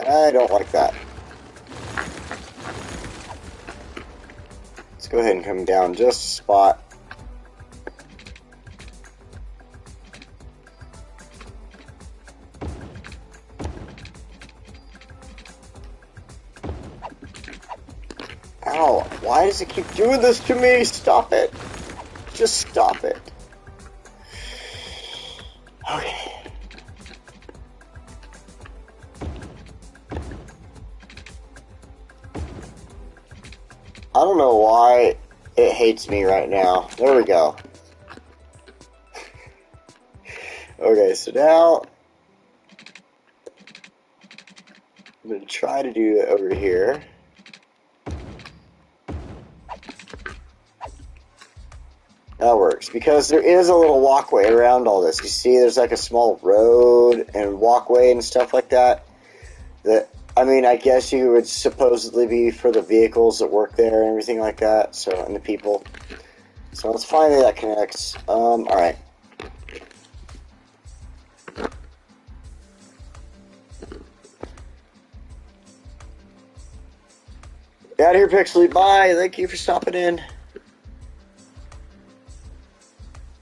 A: I don't like that. Let's go ahead and come down just a spot. Ow, why does it keep doing this to me? Stop it. Just stop it. Okay. I don't know why it hates me right now. There we go. Okay, so now I'm going to try to do it over here. That works, because there is a little walkway around all this. You see there's like a small road and walkway and stuff like that. I mean, I guess you would supposedly be for the vehicles that work there and everything like that, so, and the people. So let's find that connects. Alright. Get out of here, Pixely. Bye. Thank you for stopping in.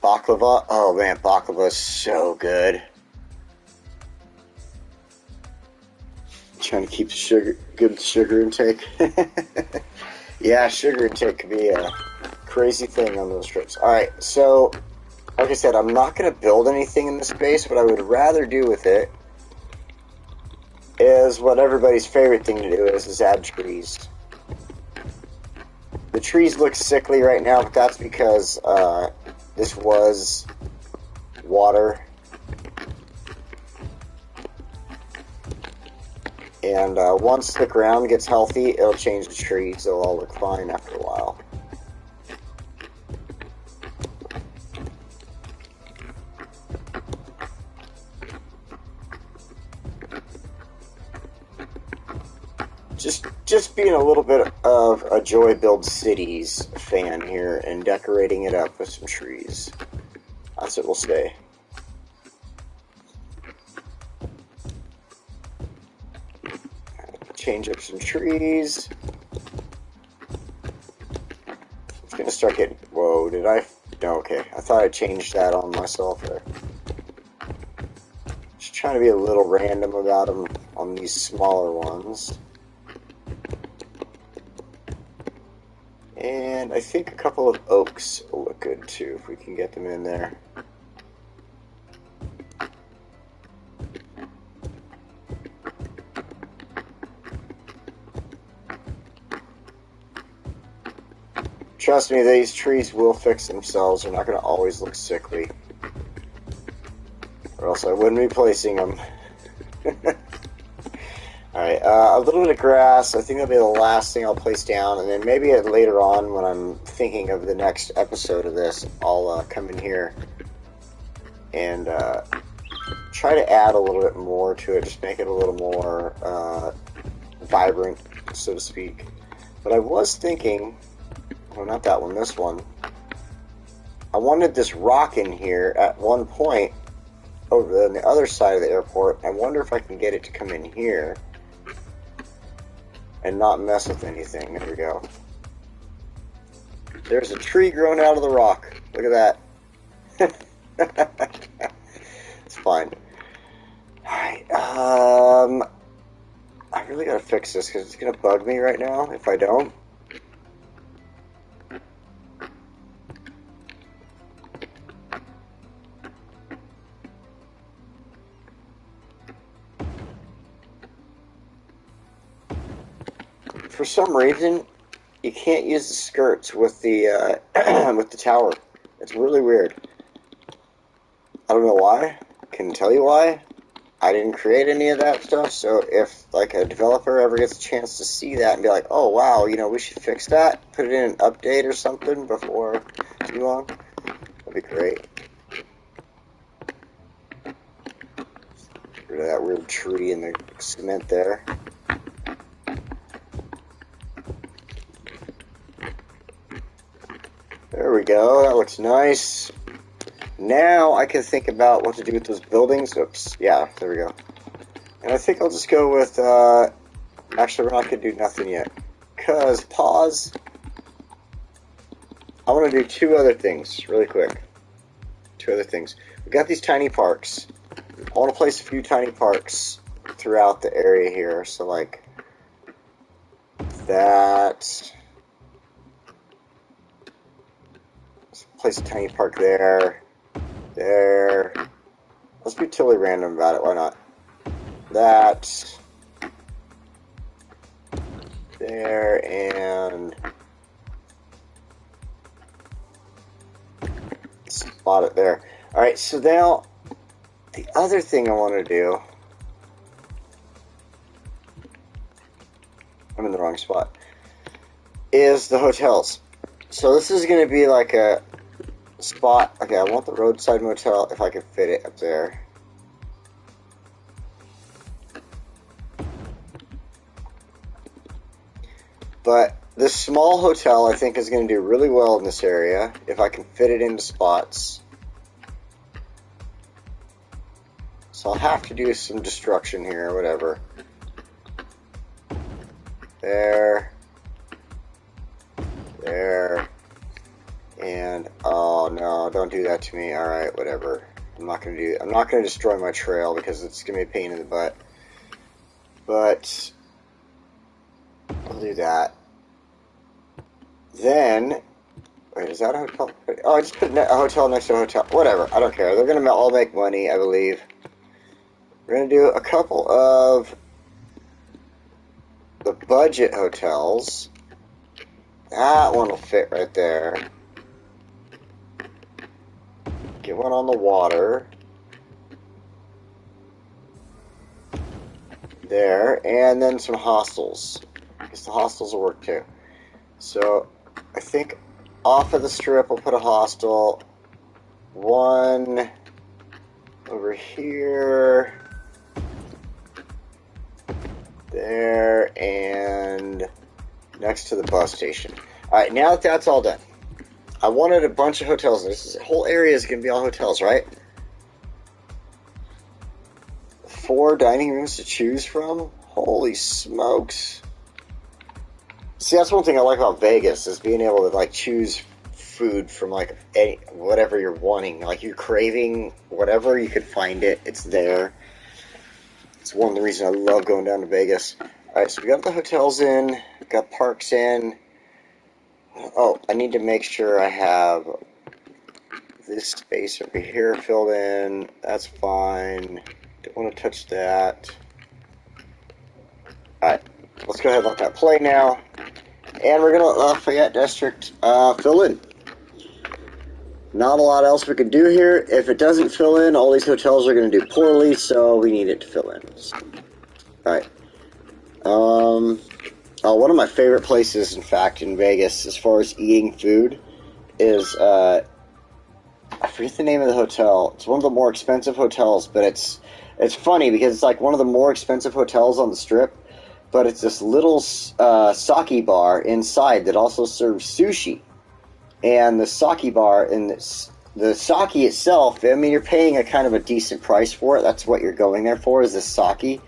A: Baklava. Oh man, baklava is so good. Trying to keep good sugar intake. Yeah, sugar intake could be a crazy thing on those trips. Alright, so, like I said, I'm not going to build anything in this space. What I would rather do with it is what everybody's favorite thing to do is add trees. The trees look sickly right now, but that's because this was water. And once the ground gets healthy, it'll change the trees. They'll all look fine after a while. Just being a little bit of a Joy Builds Cities fan here and decorating it up with some trees. That's what we'll say. Change up some trees. It's gonna start getting... Whoa, did I... No, okay. I thought I changed that on myself there. Just trying to be a little random about them on these smaller ones. And I think a couple of oaks will look good too, if we can get them in there. Trust me, these trees will fix themselves. They're not going to always look sickly. Or else I wouldn't be placing them. Alright, a little bit of grass. I think that'll be the last thing I'll place down. And then maybe later on, when I'm thinking of the next episode of this, I'll come in here and try to add a little bit more to it. Just make it a little more vibrant, so to speak. But I was thinking... Well, not that one, this one. I wanted this rock in here at one point over on the other side of the airport. I wonder if I can get it to come in here and not mess with anything. There we go. There's a tree growing out of the rock. Look at that. It's fine. Alright, I really gotta fix this because it's gonna bug me right now if I don't. For some reason, you can't use the skirts with the with the tower. It's really weird. I don't know why. Can tell you why. I didn't create any of that stuff, so if like a developer ever gets a chance to see that and be like, oh wow, you know, we should fix that, put it in an update or something before too long, that'd be great. Get rid of that weird tree in the cement there. There we go, that looks nice. Now I can think about what to do with those buildings. Oops, yeah, there we go. And I think I'll just go with, actually we're not going to do nothing yet. Because, pause. I want to do two other things, really quick. Two other things. We've got these tiny parks. I want to place a few tiny parks throughout the area here. So like, that... Place a tiny park there. There. Let's be totally random about it. Why not? That. There and spot it there. Alright, so now the other thing I want to do. I'm in the wrong spot. Is the hotels. So this is going to be like a spot. Okay, I want the roadside motel if I can fit it up there. But this small hotel I think is going to do really well in this area if I can fit it into spots. So I'll have to do some destruction here or whatever. There. There. And oh no, don't do that to me. Alright, whatever. I'm not gonna destroy my trail because it's gonna be a pain in the butt. But I'll do that. Then wait, is that a hotel? Oh, I just put a hotel next to a hotel. Whatever, I don't care. They're gonna all make money, I believe. We're gonna do a couple of the budget hotels. That one will fit right there. Get one on the water. There. And then some hostels. I guess the hostels will work too. So, I think off of the strip we'll put a hostel. One over here. There. And next to the bus station. Alright, now that that's all done, I wanted a bunch of hotels. This whole area is going to be all hotels, right? 4 dining rooms to choose from? Holy smokes. See, that's one thing I like about Vegas, is being able to, like, choose food from, like, whatever you're wanting. Like, you're craving whatever, you can find it. It's there. It's one of the reasons I love going down to Vegas. Alright, so we got the hotels in. We got parks in. Oh, I need to make sure I have this space over here filled in. That's fine. Don't want to touch that. Alright, let's go ahead and let that play now. And we're going to let Lafayette District fill in. Not a lot else we can do here. If it doesn't fill in, all these hotels are going to do poorly, so we need it to fill in. Alright. Oh, one of my favorite places, in fact, in Vegas, as far as eating food, is, I forget the name of the hotel. It's one of the more expensive hotels, but it's funny because it's like one of the more expensive hotels on the Strip, but it's this little sake bar inside that also serves sushi. And the sake bar, and the sake itself, I mean, you're paying a kind of a decent price for it. That's what you're going there for, is the sake.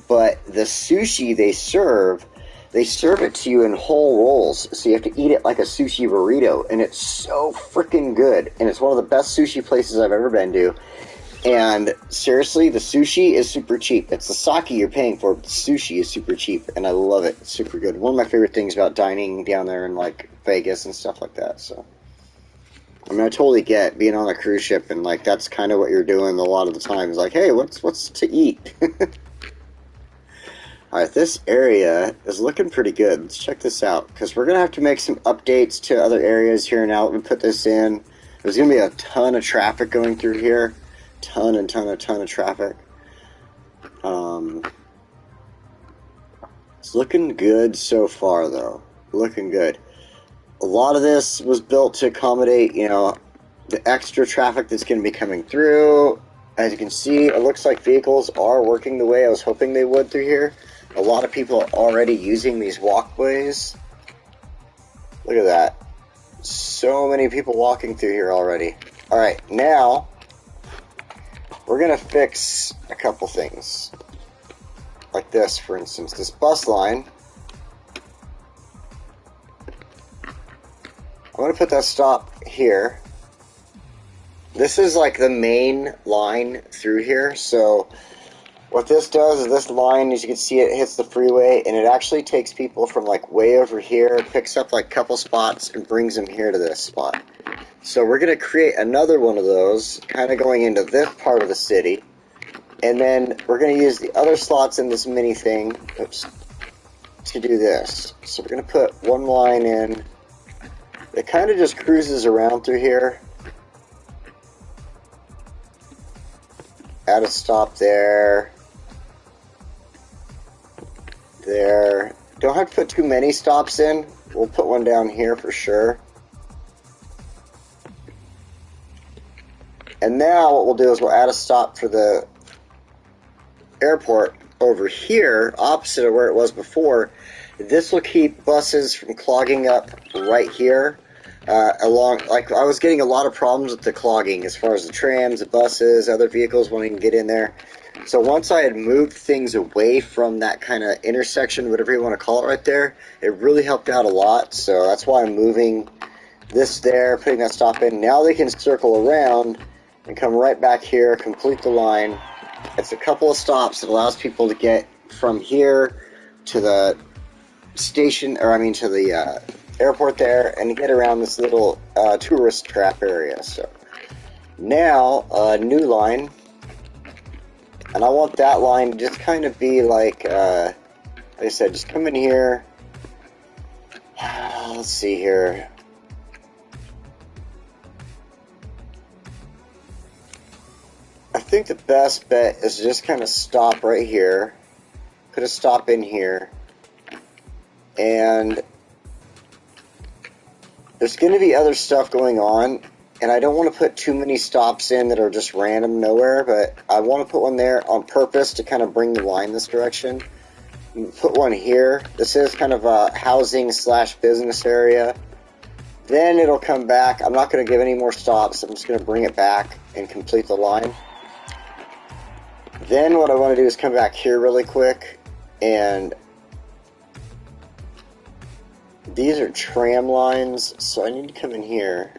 A: But the sushi they serve it to you in whole rolls, so you have to eat it like a sushi burrito, and it's so freaking good, and it's one of the best sushi places I've ever been to. And seriously, the sushi is super cheap. It's the sake you're paying for, but the sushi is super cheap, and I love it. It's super good. One of my favorite things about dining down there in, like, Vegas and stuff like that, so. I mean, I totally get being on a cruise ship, and, like, that's kind of what you're doing a lot of the time. It's like, hey, what's to eat? Alright, this area is looking pretty good. Let's check this out, because we're going to have to make some updates to other areas here now that we put this in. There's going to be a ton of traffic going through here. Ton of traffic. It's looking good so far, though. Looking good. A lot of this was built to accommodate, you know, the extra traffic that's going to be coming through. As you can see, it looks like vehicles are working the way I was hoping they would through here. A lot of people are already using these walkways. Look at that. So many people walking through here already. Alright, now we're going to fix a couple things. Like this, for instance. This bus line. I'm going to put that stop here. This is like the main line through here, so what this does is this line, as you can see, it hits the freeway, and it actually takes people from like way over here, picks up like a couple spots, and brings them here to this spot. So we're going to create another one of those, kind of going into this part of the city. And then we're going to use the other slots in this mini thing, to do this. So we're going to put one line in. It kind of just cruises around through here. Add a stop there. There. Don't have to put too many stops in. We'll put one down here for sure. And now what we'll do is we'll add a stop for the airport over here, opposite of where it was before. This will keep buses from clogging up right here. Like I was getting a lot of problems with the clogging as far as the trams, the buses, other vehicles wanting to get in there. So once I had moved things away from that kind of intersection, whatever you want to call it right there, it really helped out a lot. So that's why I'm moving this there, putting that stop in. Now they can circle around and come right back here, complete the line. It's a couple of stops that allows people to get from here to the station, or I mean to the airport there, and get around this little tourist trap area. So now a new line, and I want that line to just kind of be like I said, just come in here. Let's see here. I think the best bet is to just kind of stop right here, put a stop in here, and there's going to be other stuff going on, and I don't want to put too many stops in that are just random nowhere, but I want to put one there on purpose to kind of bring the line this direction. Put one here. This is kind of a housing / business area. Then it'll come back. I'm not going to give any more stops. I'm just going to bring it back and complete the line. Then what I want to do is come back here really quick, and these are tram lines, so I need to come in here.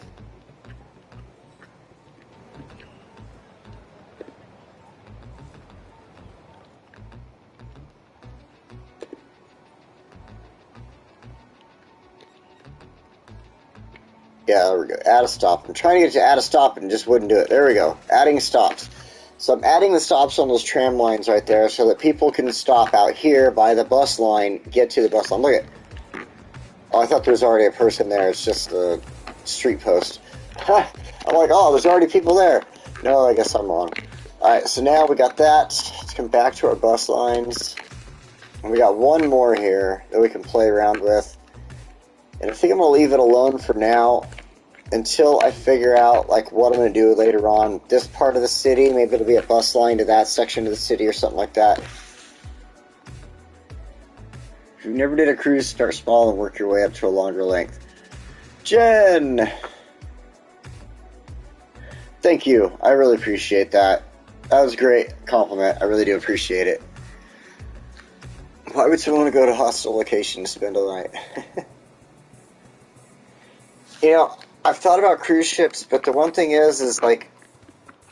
A: Yeah, there we go. Add a stop. I'm trying to get to add a stop and it just wouldn't do it. There we go. Adding stops. So I'm adding the stops on those tram lines right there so that people can stop out here by the bus line, get to the bus line. Look at it. Oh, I thought there was already a person there. It's just the street post. I'm like, oh, there's already people there. No, I guess I'm wrong. Alright, so now we got that. Let's come back to our bus lines. And we got one more here that we can play around with. And I think I'm going to leave it alone for now until I figure out like what I'm going to do later on. This part of the city, maybe it'll be a bus line to that section of the city or something like that. If you never did a cruise, start small and work your way up to a longer length. Jen! Thank you. I really appreciate that. That was a great compliment. I really do appreciate it. Why would someone want to go to a hostile location to spend a night? You know, I've thought about cruise ships, but the one thing is like,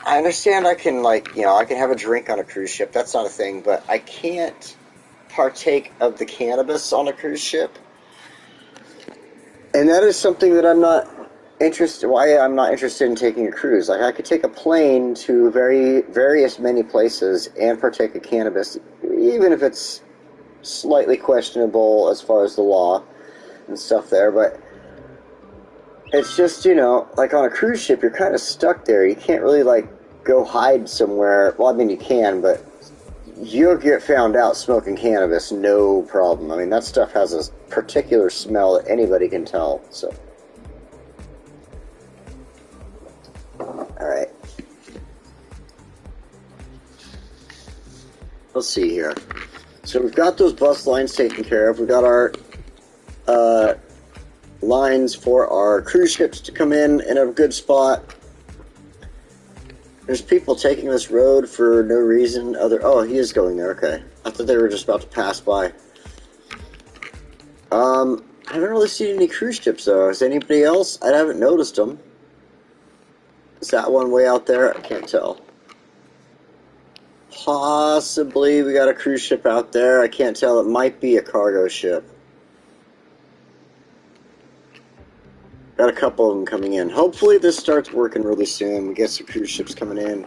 A: I understand I can, like, you know, I can have a drink on a cruise ship. That's not a thing, but I can't partake of the cannabis on a cruise ship. And that is something that I'm not interested, why I'm not interested in taking a cruise. Like, I could take a plane to various many places and partake of cannabis, even if it's slightly questionable as far as the law and stuff there, but it's just, you know, like on a cruise ship, you're kind of stuck there. You can't really, like, go hide somewhere. Well, I mean, you can, but you'll get found out smoking cannabis, no problem. I mean, that stuff has a particular smell that anybody can tell, so. Alright. Let's see here. So we've got those bus lines taken care of. We've got our, lines for our cruise ships to come in a good spot. There's people taking this road for no reason oh, he is going there, okay. I thought they were just about to pass by. I haven't really seen any cruise ships though. Is anybody else? I haven't noticed them. Is that one way out there? I can't tell. Possibly we got a cruise ship out there. I can't tell. It might be a cargo ship. Got a couple of them coming in. Hopefully this starts working really soon. We get some cruise ships coming in.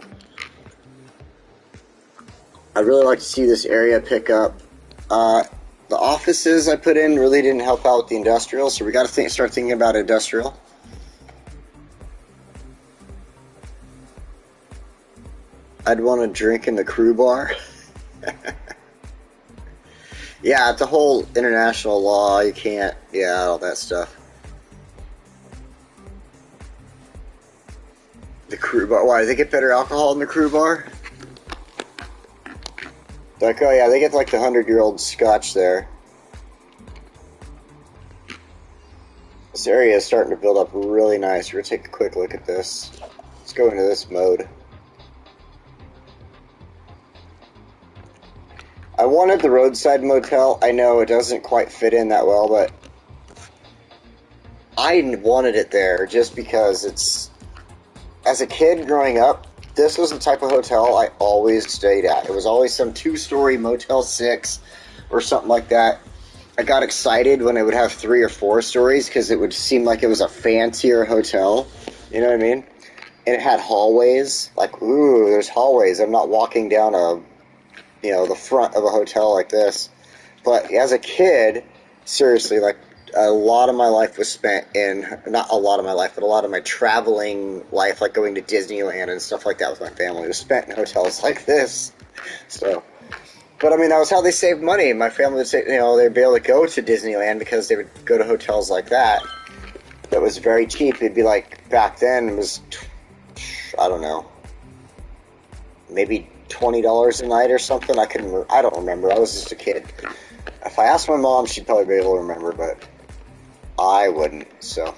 A: I'd really like to see this area pick up. The offices I put in really didn't help out with the industrial, so we got to start thinking about industrial. I'd want to drink in the crew bar. Yeah, it's a whole international law. You can't, yeah, all that stuff. The crew bar. Why, do they get better alcohol in the crew bar? Like, oh yeah, they get like the 100-year-old scotch there. This area is starting to build up really nice. We're going to take a quick look at this. Let's go into this mode. I wanted the roadside motel. I know it doesn't quite fit in that well, but I wanted it there just because it's... As a kid growing up, this was the type of hotel I always stayed at. It was always some 2-story Motel 6 or something like that. I got excited when it would have 3 or 4 stories because it would seem like it was a fancier hotel. You know what I mean? And it had hallways. Like, ooh, there's hallways. I'm not walking down the front of a hotel like this. But as a kid, seriously, like, a lot of my life was spent in, not a lot of my life, but a lot of my traveling life, like going to Disneyland and stuff like that with my family, was spent in hotels like this. So, but I mean, that was how they saved money. My family would say, they'd be able to go to Disneyland because they would go to hotels like that. That was very cheap. It'd be like, back then, it was, I don't know, maybe $20 a night or something. I don't remember. I was just a kid. If I asked my mom, she'd probably be able to remember, but I wouldn't. So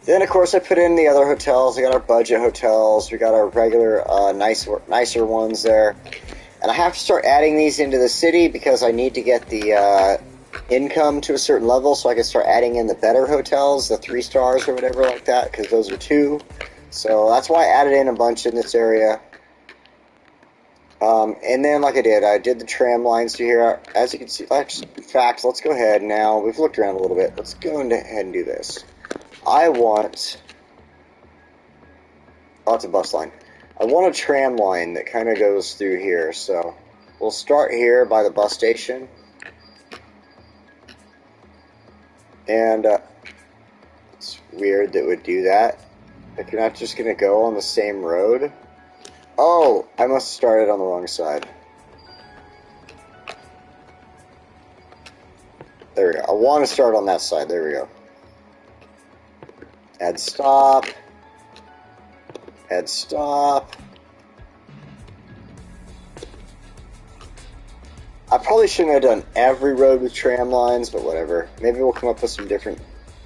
A: then, of course, I put in the other hotels. We got our budget hotels. We got our regular, nicer ones there. And I have to start adding these into the city because I need to get the income to a certain level so I can start adding in the better hotels, the 3 stars or whatever like that, because those are 2. So that's why I added in a bunch in this area. And then, like I did the tram lines to here. As you can see, in fact, let's go ahead now. We've looked around a little bit. Let's go ahead and do this. I want... Oh, it's a bus line. I want a tram line that kind of goes through here. So we'll start here by the bus station. And it's weird that it would do that. Like, you're not just going to go on the same road. Oh, I must have started on the wrong side. There we go. I want to start on that side. There we go. Add stop. Add stop. I probably shouldn't have done every road with tram lines, but whatever. Maybe we'll come up with some different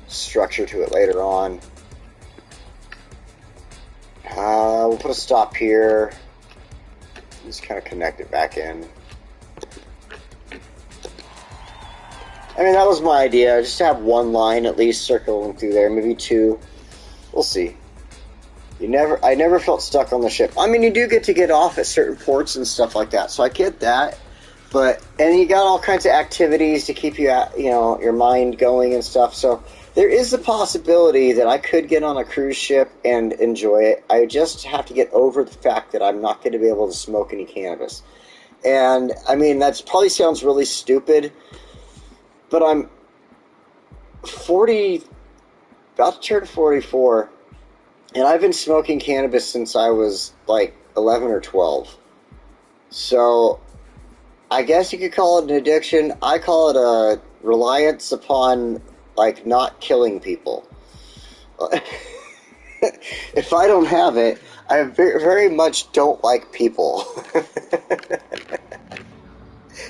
A: structure to it later on. We'll put a stop here. Just kind of connect it back in. I mean, that was my idea. Just to have one line at least circling through there, maybe 2. We'll see. I never felt stuck on the ship. I mean, you do get to get off at certain ports and stuff like that, so I get that. And you got all kinds of activities to keep you at, your mind going and stuff. So there is the possibility that I could get on a cruise ship and enjoy it. I just have to get over the fact that I'm not going to be able to smoke any cannabis. And, I mean, that probably sounds really stupid, but I'm 40, about to turn 44, and I've been smoking cannabis since I was, like, 11 or 12. So I guess you could call it an addiction. I call it a reliance upon, like, not killing people. If I don't have it, I very, very much don't like people.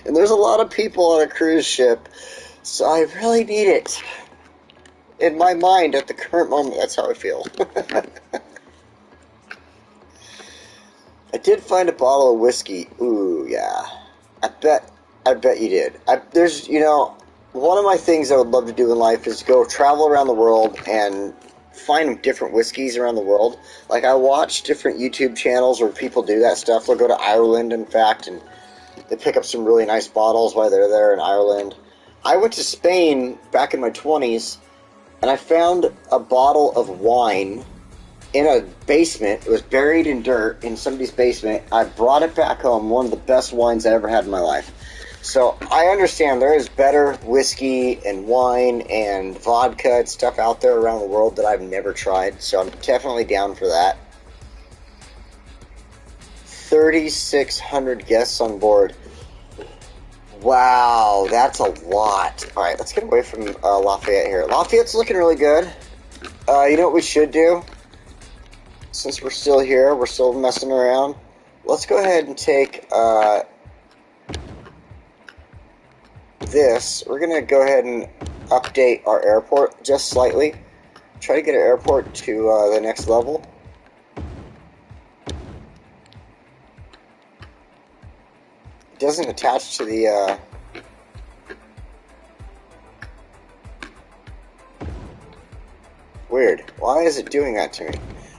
A: And there's a lot of people on a cruise ship, so I really need it. In my mind, at the current moment, that's how I feel. I did find a bottle of whiskey. Ooh, yeah. I bet you did. There's, one of my things I would love to do in life is go travel around the world and find different whiskeys around the world. Like, I watch different YouTube channels where people do that stuff. They'll go to Ireland, in fact, and they pick up some really nice bottles while they're there in Ireland. I went to Spain back in my 20s, and I found a bottle of wine in a basement. It was buried in dirt in somebody's basement. I brought it back home. One of the best wines I ever had in my life. So I understand there is better whiskey and wine and vodka and stuff out there around the world that I've never tried. So I'm definitely down for that. 3,600 guests on board. Wow, that's a lot. All right, let's get away from Lafayette here. Lafayette's looking really good. You know what we should do? Since we're still here, we're still messing around. Let's go ahead and take this. We're going to go ahead and update our airport just slightly. Try to get our airport to the next level. It doesn't attach to the... Weird. Why is it doing that to me?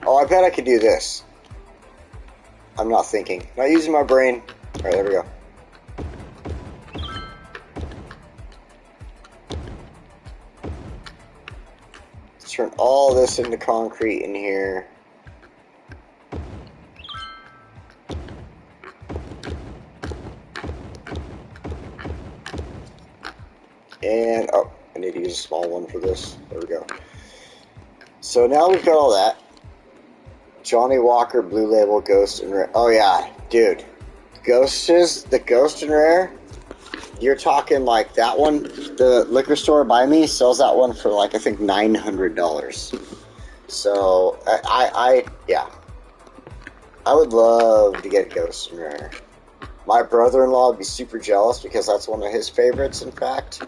A: Oh, I bet I could do this. I'm not thinking. Not using my brain. Alright, there we go. Let's turn all this into concrete in here. And, oh, I need to use a small one for this. There we go. So now we've got all that. Johnny Walker, Blue Label, Ghost, and Rare. Oh, yeah, dude. The Ghost and Rare, you're talking like that one. The liquor store by me sells that one for like, I think, $900. So, yeah. I would love to get Ghost and Rare. My brother-in-law would be super jealous because that's one of his favorites, in fact.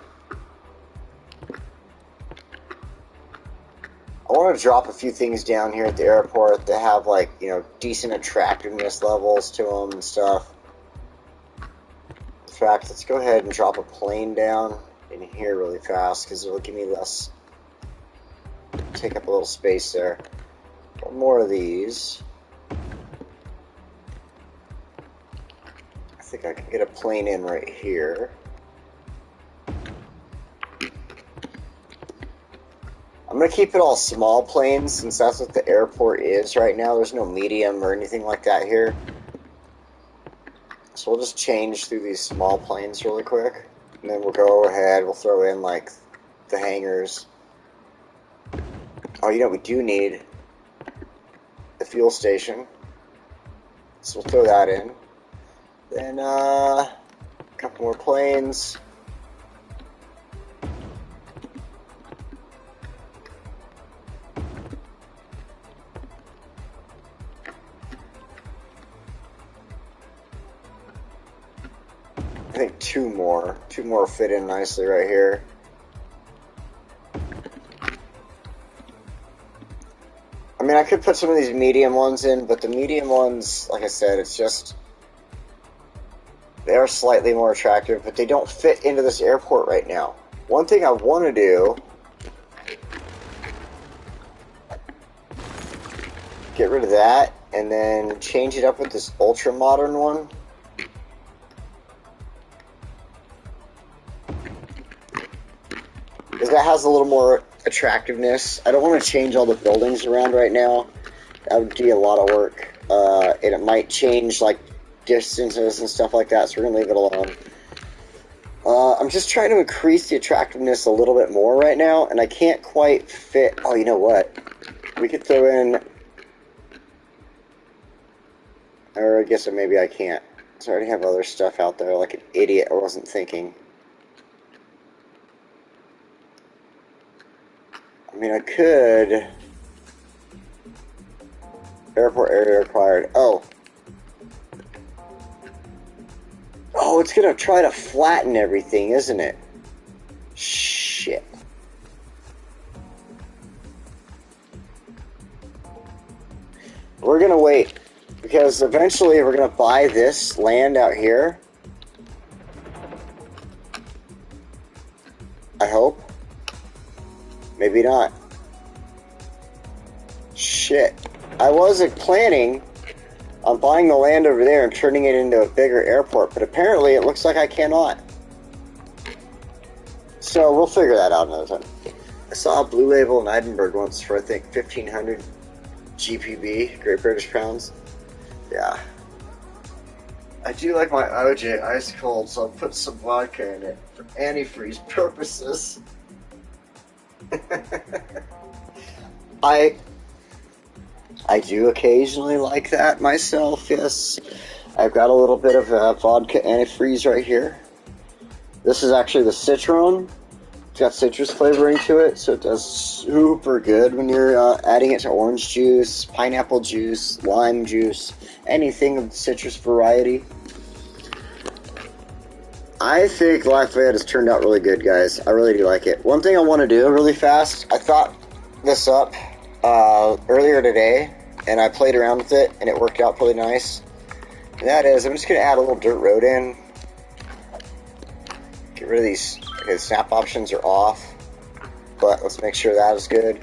A: I want to drop a few things down here at the airport that have, like, you know, decent attractiveness levels to them and stuff. In fact, let's go ahead and drop a plane down in here really fast because it'll give me less, take up a little space there. One more of these. I think I can get a plane in right here. I'm going to keep it all small planes since that's what the airport is right now. There's no medium or anything like that here. So we'll just change through these small planes really quick. And then we'll go ahead, we'll throw in like the hangars. Oh, you know what we do need? The fuel station. So we'll throw that in. Then a couple more planes. I think two more fit in nicely right here. I mean, I could put some of these medium ones in, but the medium ones, like I said, it's just, they are slightly more attractive, but they don't fit into this airport right now. One thing I want to do, get rid of that, and then change it up with this ultra modern one. Because that has a little more attractiveness. I don't want to change all the buildings around right now. That would be a lot of work. And it might change like distances and stuff like that, so we're going to leave it alone. I'm just trying to increase the attractiveness a little bit more right now, and I can't quite fit... Oh, you know what? We could throw in... Or I guess maybe I can't. So I already have other stuff out there like an idiot. I wasn't thinking. I mean, I could... Airport area required. Oh. Oh, it's going to try to flatten everything, isn't it? Shit. We're going to wait. Because eventually we're going to buy this land out here. I hope. Maybe not. Shit. I wasn't planning on buying the land over there and turning it into a bigger airport, but apparently it looks like I cannot. So we'll figure that out another time. I saw a Blue Label in Edinburgh once for, I think, 1,500 GPB, Great British Pounds. Yeah. I do like my OJ ice cold, so I'll put some vodka in it for antifreeze purposes. I do occasionally like that myself, yes. I've got a little bit of vodka antifreeze right here. This is actually the Citron. It's got citrus flavoring to it, so it does super good when you're adding it to orange juice, pineapple juice, lime juice, anything of the citrus variety. I think Lafayette has turned out really good, guys. I really do like it. One thing I want to do really fast, I thought this up earlier today, and I played around with it, and it worked out really nice. And that is, I'm just going to add a little dirt road in. Get rid of these. Okay, the snap options are off, but let's make sure that is good.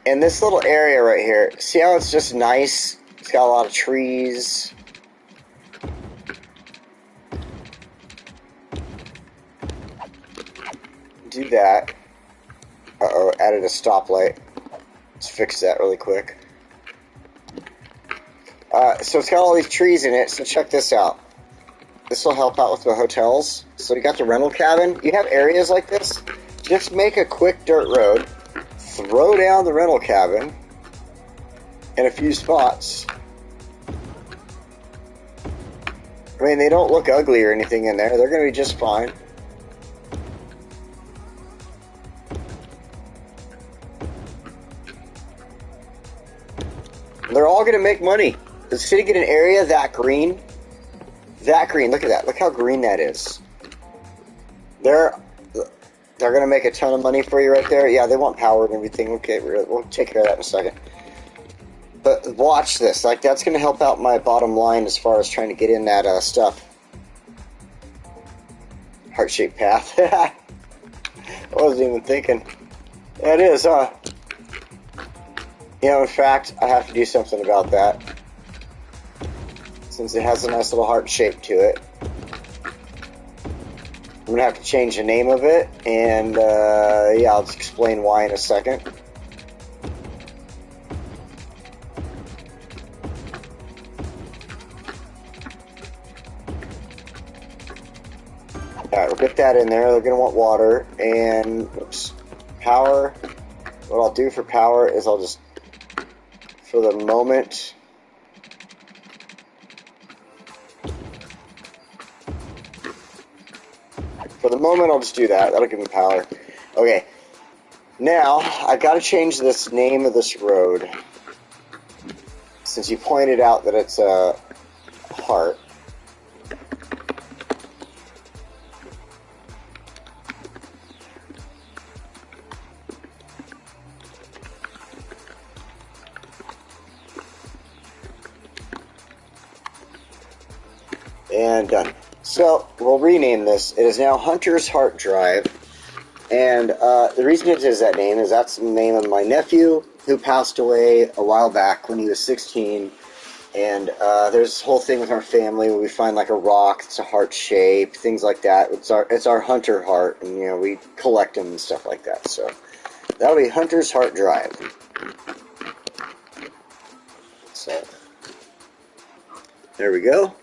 A: And this little area right here, see how it's just nice? It's got a lot of trees. Do that. Uh-oh, added a stoplight. Let's fix that really quick. So it's got all these trees in it, so check this out. This will help out with the hotels. So you got the rental cabin. You have areas like this. Just make a quick dirt road. Throw down the rental cabin in a few spots. I mean, they don't look ugly or anything in there. They're going to be just fine. They're all going to make money. The city get an area that green. That green, look at that. Look how green that is. They're going to make a ton of money for you right there. Yeah, they want power and everything. Okay, we'll take care of that in a second. But watch this. Like, that's going to help out my bottom line as far as trying to get in that stuff. Heart-shaped path. I wasn't even thinking. Yeah, it is, huh? You know, in fact, I have to do something about that. Since it has a nice little heart shape to it. I'm going to have to change the name of it, and yeah, I'll just explain why in a second. Alright, we'll get that in there. They're going to want water, and oops, power. What I'll do for power is I'll just, for the moment, I'll just do that. That'll give me power. Okay. Now, I've got to change this name of this road. Since you pointed out that it's a heart. And done. So, we'll rename this. It is now Hunter's Heart Drive. And the reason it is that name is that's the name of my nephew who passed away a while back when he was 16. And there's this whole thing with our family where we find like a rock that's a heart shape, things like that. It's our hunter heart, and you know, we collect them and stuff like that. So that'll be Hunter's Heart Drive. So there we go.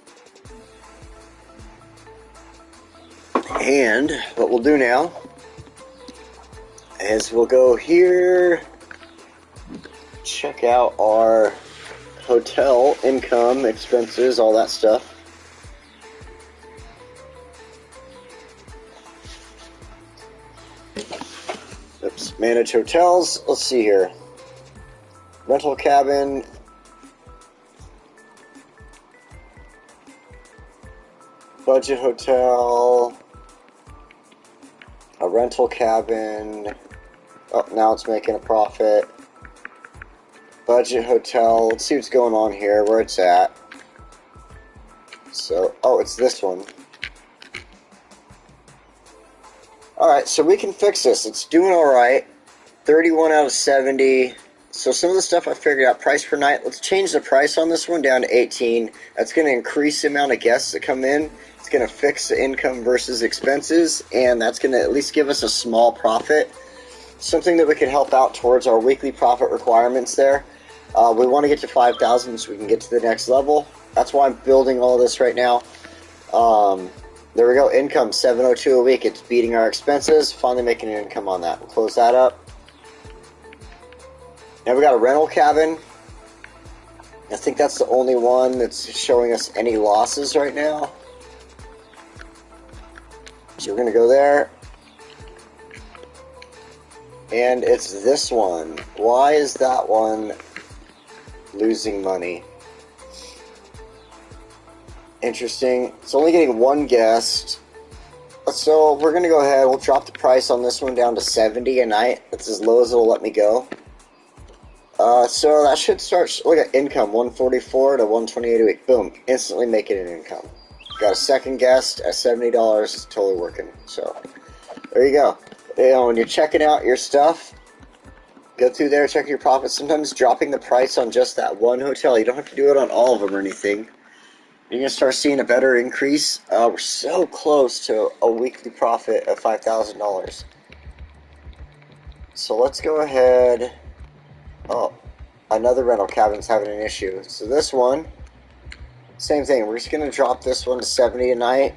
A: And what we'll do now is we'll go here, check out our hotel income, expenses, all that stuff. Oops, manage hotels. Let's see here. Rental cabin. Budget hotel. A rental cabin. Oh, now it's making a profit. Budget hotel. Let's see what's going on here, where it's at. So, oh, it's this one. Alright, so we can fix this. It's doing alright. 31 out of 70. So some of the stuff I figured out, price per night. Let's change the price on this one down to 18. That's going to increase the amount of guests that come in. It's It's going to fix the income versus expenses, and that's going to at least give us a small profit. Something that we can help out towards our weekly profit requirements there. We want to get to 5,000 so we can get to the next level. That's why I'm building all this right now. There we go. Income, $702 a week. It's beating our expenses. Finally making an income on that. We'll close that up. Now we got a rental cabin. I think that's the only one that's showing us any losses right now. So we're going to go there. And it's this one. Why is that one losing money? Interesting. It's only getting one guest. So we're going to go ahead. We'll drop the price on this one down to 70 a night. That's as low as it'll let me go. So that should start. Look at income, 144 to 128 a week. Boom. Instantly making an income. Got a second guest at $70. It's totally working. So there you go. You know, when you're checking out your stuff, go through there, check your profits. Sometimes dropping the price on just that one hotel. You don't have to do it on all of them or anything. You're going to start seeing a better increase. We're so close to a weekly profit of $5,000. So let's go ahead. Oh, another rental cabin's having an issue. So this one, same thing. We're just going to drop this one to 70 a night.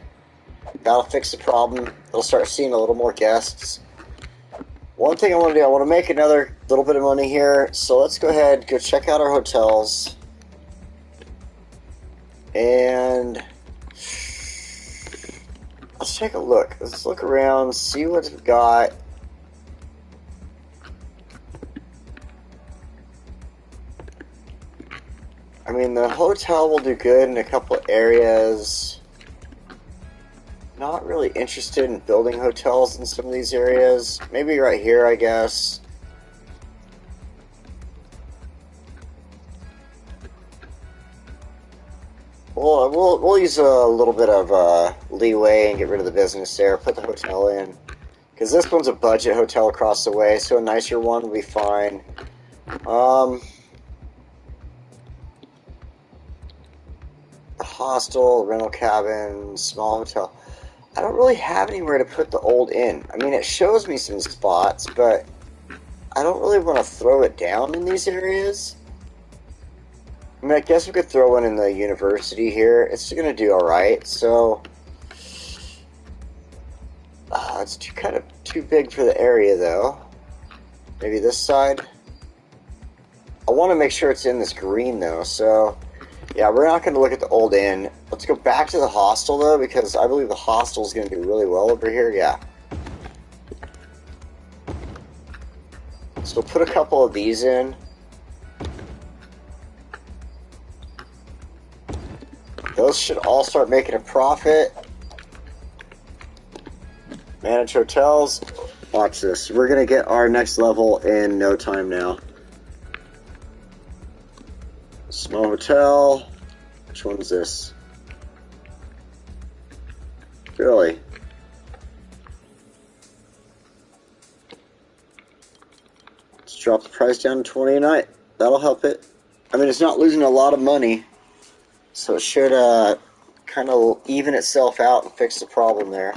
A: That'll fix the problem. It'll start seeing a little more guests. One thing I want to do, I want to make another little bit of money here. So let's go ahead, go check out our hotels. And let's take a look. Let's look around, see what we've got. I mean, the hotel will do good in a couple of areas. Not really interested in building hotels in some of these areas. Maybe right here, I guess. We'll use a little bit of leeway and get rid of the business there. Put the hotel in. Because this one's a budget hotel across the way, so a nicer one will be fine. Hostel, rental cabin, small hotel. I don't really have anywhere to put the old inn. I mean, it shows me some spots, but I don't really want to throw it down in these areas. I mean, I guess we could throw one in the university here. It's going to do alright, so it's kind of too big for the area, though. Maybe this side. I want to make sure it's in this green, though, so yeah, we're not going to look at the old inn. Let's go back to the hostel, though, because I believe the hostel is going to do really well over here. Yeah. So we'll put a couple of these in. Those should all start making a profit. Manage hotels. Watch this. We're going to get our next level in no time now. Small hotel. Which one's this? Really? Let's drop the price down to 20 a night. That'll help it. I mean, it's not losing a lot of money, so it should kind of even itself out and fix the problem there.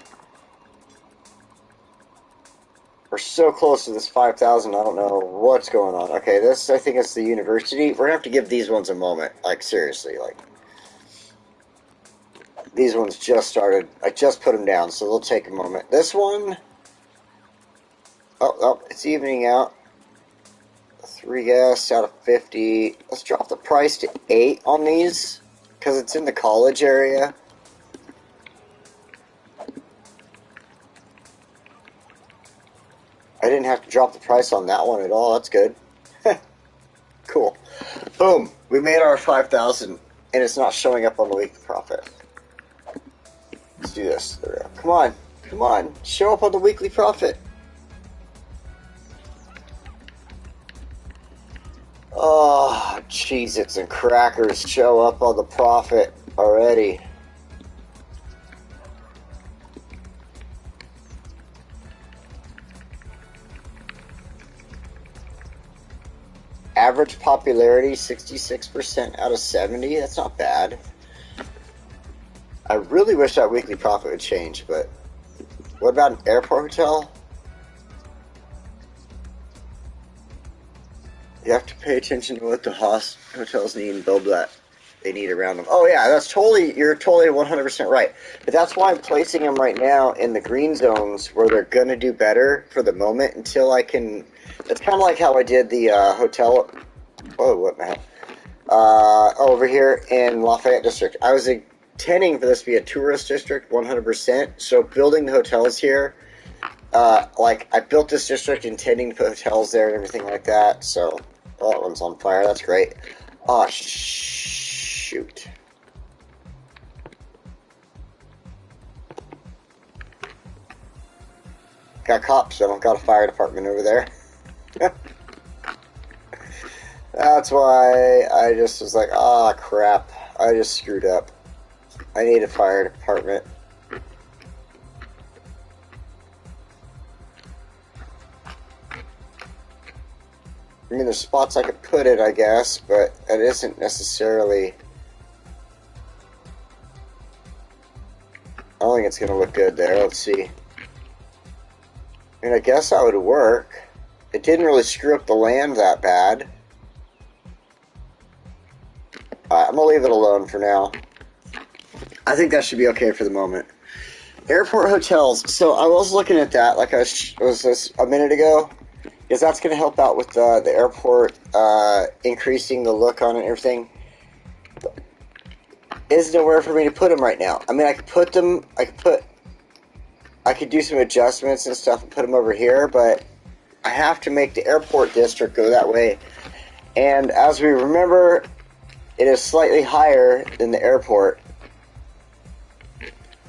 A: We're so close to this 5,000, I don't know what's going on. Okay, this, I think it's the university. We're going to have to give these ones a moment. Like, seriously, like. These ones just started. I just put them down, so they'll take a moment. This one. Oh, it's evening out. 3 guests out of 50. Let's drop the price to 8 on these, because it's in the college area. I didn't have to drop the price on that one at all. That's good. Cool. Boom. We made our 5,000, and it's not showing up on the weekly profit. Let's do this. There we go. Come on. Come on. Show up on the weekly profit. Oh, Cheez-Its and crackers show up on the profit already. Average popularity, 66% out of 70. That's not bad. I really wish that weekly profit would change, but what about an airport hotel? You have to pay attention to what the hotels need and build that they need around them. Oh yeah, you're totally 100% right. But that's why I'm placing them right now in the green zones where they're going to do better for the moment until I can... It's kind of like how I did the hotel... Oh, what the hell? Over here in Lafayette District. I was intending for this to be a tourist district 100%, so building the hotels here... like, I built this district intending to put hotels there and everything like that, so... Oh, that one's on fire. That's great. Oh, shoot. Got cops. I don't got a fire department over there. That's why I just was like, ah, crap. I just screwed up. I need a fire department. I mean, there's spots I could put it, I guess, but it isn't necessarily... I don't think it's going to look good there. Let's see. I mean, I guess that would work. It didn't really screw up the land that bad. Alright, I'm going to leave it alone for now. I think that should be okay for the moment. Airport hotels. So I was looking at that like I was just a minute ago. Because that's going to help out with the airport increasing the look on it and everything. There's nowhere for me to put them right now. I mean, I could put them, I could do some adjustments and stuff and put them over here, but I have to make the airport district go that way. And as we remember, it is slightly higher than the airport.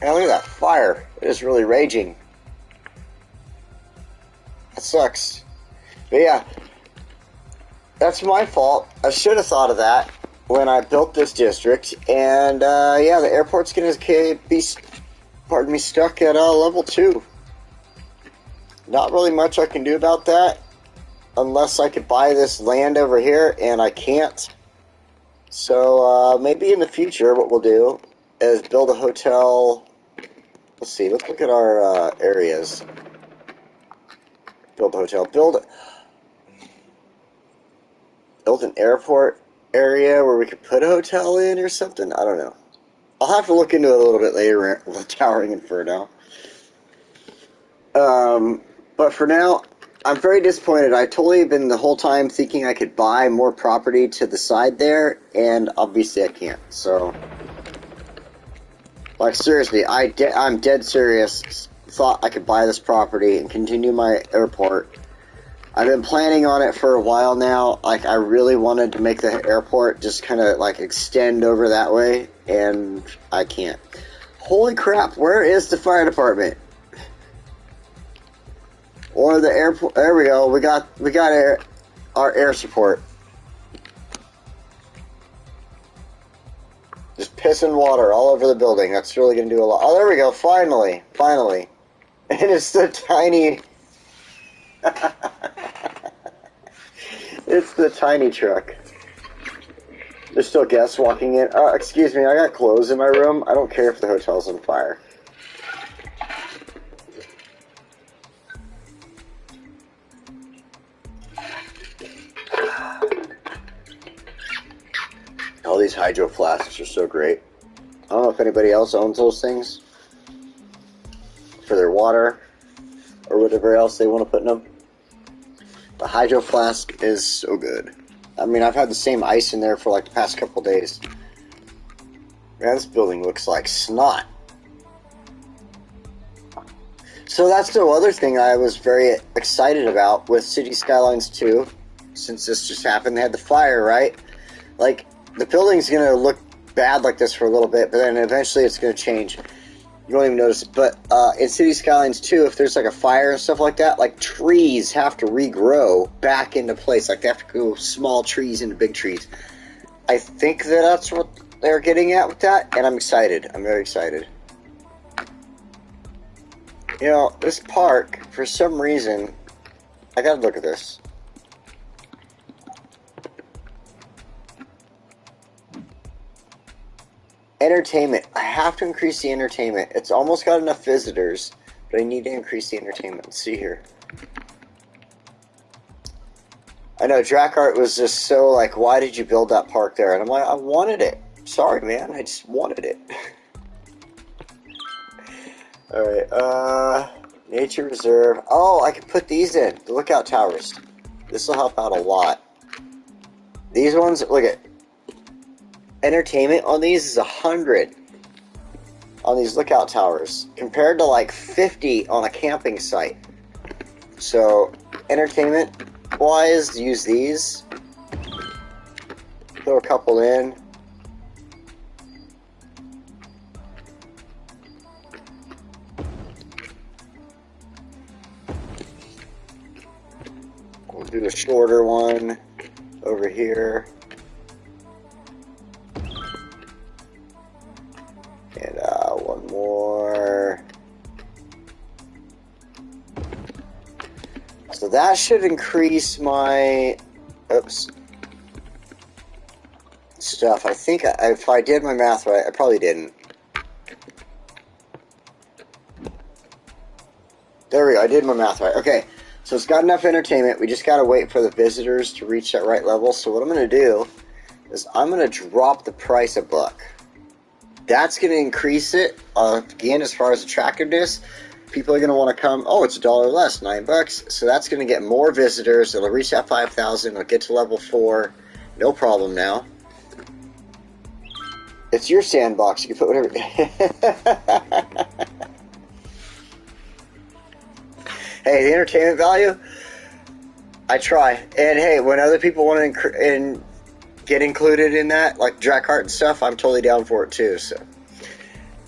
A: And look at that fire. It is really raging. That sucks. But yeah, that's my fault. I should have thought of that when I built this district. And yeah, the airport's going to be, pardon me, stuck at level 2. Not really much I can do about that. Unless I could buy this land over here, and I can't. So maybe in the future what we'll do is build a hotel. Let's see, let's look at our areas. Build a hotel. Build an airport area where we could put a hotel in or something. I don't know. I'll have to look into it a little bit later with Towering Inferno. But for now, I'm very disappointed. I totally been the whole time thinking I could buy more property to the side there, and obviously I can't. So, like seriously, I'm dead serious. Thought I could buy this property and continue my airport. I've been planning on it for a while now. Like, I really wanted to make the airport just kind of, like, extend over that way, and I can't. Holy crap, where is the fire department? Or the airport. There we go. We got our air support. Just pissing water all over the building. That's really going to do a lot. Oh, there we go. Finally. And it's the tiny... It's the tiny truck. There's still guests walking in. Excuse me, I got clothes in my room. I don't care if the hotel's on fire. All these hydro flasks are so great. I don't know if anybody else owns those things for their water or whatever else they want to put in them. The hydro flask is so good. I mean, I've had the same ice in there for like the past couple days. Man, this building looks like snot. So that's the other thing I was very excited about with City Skylines 2. Since this just happened, they had the fire, right? Like, the building's going to look bad like this for a little bit, but then eventually it's going to change. You won't even notice it. But in City Skylines 2, if there's like a fire and stuff like that, like trees have to regrow back into place. Like they have to go small trees into big trees. I think that's what they're getting at with that, and I'm excited. I'm very excited. You know, this park, for some reason, I gotta look at this. entertainment. I have to increase the entertainment. It's almost got enough visitors, but I need to increase the entertainment. Let's see here. I know Drakkart was just so like, why did you build that park there? And I'm like, I wanted it. Sorry, man. I just wanted it. Alright, nature reserve. Oh, I can put these in. The lookout towers. This will help out a lot. These ones, look at entertainment on these is 100 on these lookout towers compared to like 50 on a camping site. So entertainment wise, use these. Throw a couple in. We'll do the shorter one over here. And one more. So that should increase my, stuff. I think if I did my math right, I probably didn't. There we go, I did my math right. Okay, so it's got enough entertainment. We just got to wait for the visitors to reach that right level. So what I'm going to do is I'm going to drop the price $1. That's going to increase it, again, as far as attractiveness. People are going to want to come, oh, it's $1 less, $9. So that's going to get more visitors. It'll reach that 5,000. It'll get to level 4. No problem now. It's your sandbox. You can put whatever. Hey, the entertainment value, I try. And hey, when other people want to get included in that, like Drakkart and stuff, I'm totally down for it too. So,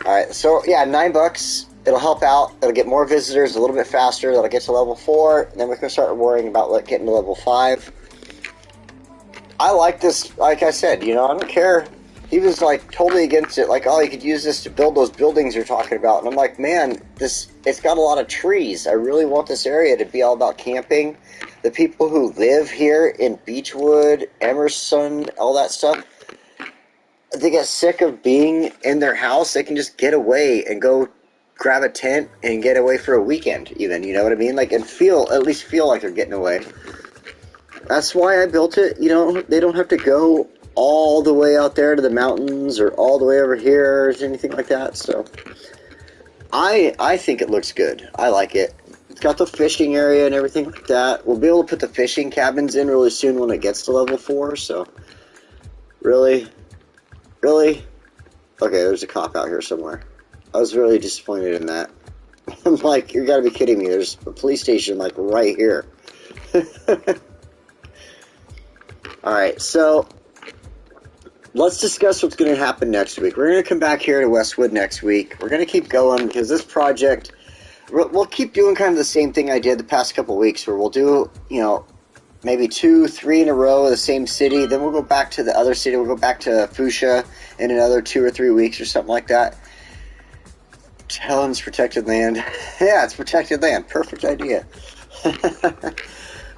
A: all right. So yeah, $9. It'll help out. It'll get more visitors a little bit faster. That'll get to level 4. And then we can start worrying about getting to level 5. I like this. Like I said, you know, I don't care. He was like totally against it. Like, oh, you could use this to build those buildings you're talking about. And I'm like, man, it's got a lot of trees. I really want this area to be all about camping. The people who live here in Beechwood, Emerson, all that stuff, they get sick of being in their house. They can just get away and go grab a tent and get away for a weekend even, you know what I mean? Like, and at least feel like they're getting away. That's why I built it. You know, they don't have to go all the way out there to the mountains or all the way over here or anything like that. So I think it looks good. I like it. It's got the fishing area and everything like that. We'll be able to put the fishing cabins in really soon when it gets to level 4. So really, okay, there's a cop out here somewhere. I was really disappointed in that. I'm like, you gotta be kidding me. There's a police station like right here. Alright, so let's discuss what's going to happen next week. We're going to come back here to Westwood next week. We're going to keep going because this project, we'll keep doing kind of the same thing I did the past couple of weeks where we'll do, you know, maybe 2, 3 in a row of the same city. Then we'll go back to the other city. We'll go back to Fuchsia in another 2 or 3 weeks or something like that. Helen's protected land. Yeah, it's protected land. Perfect idea.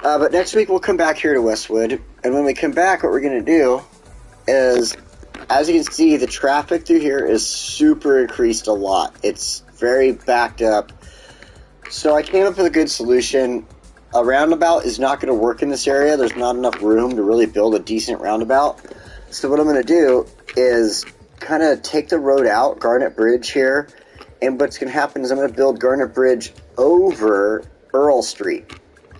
A: But next week we'll come back here to Westwood. And when we come back, what we're going to do is, as you can see, the traffic through here is super increased a lot. It's very backed up. So I came up with a good solution. A roundabout is not going to work in this area. There's not enough room to really build a decent roundabout. So what I'm going to do is kind of take the road out, Garnet Bridge here, and what's going to happen is I'm going to build Garnet Bridge over Earl Street.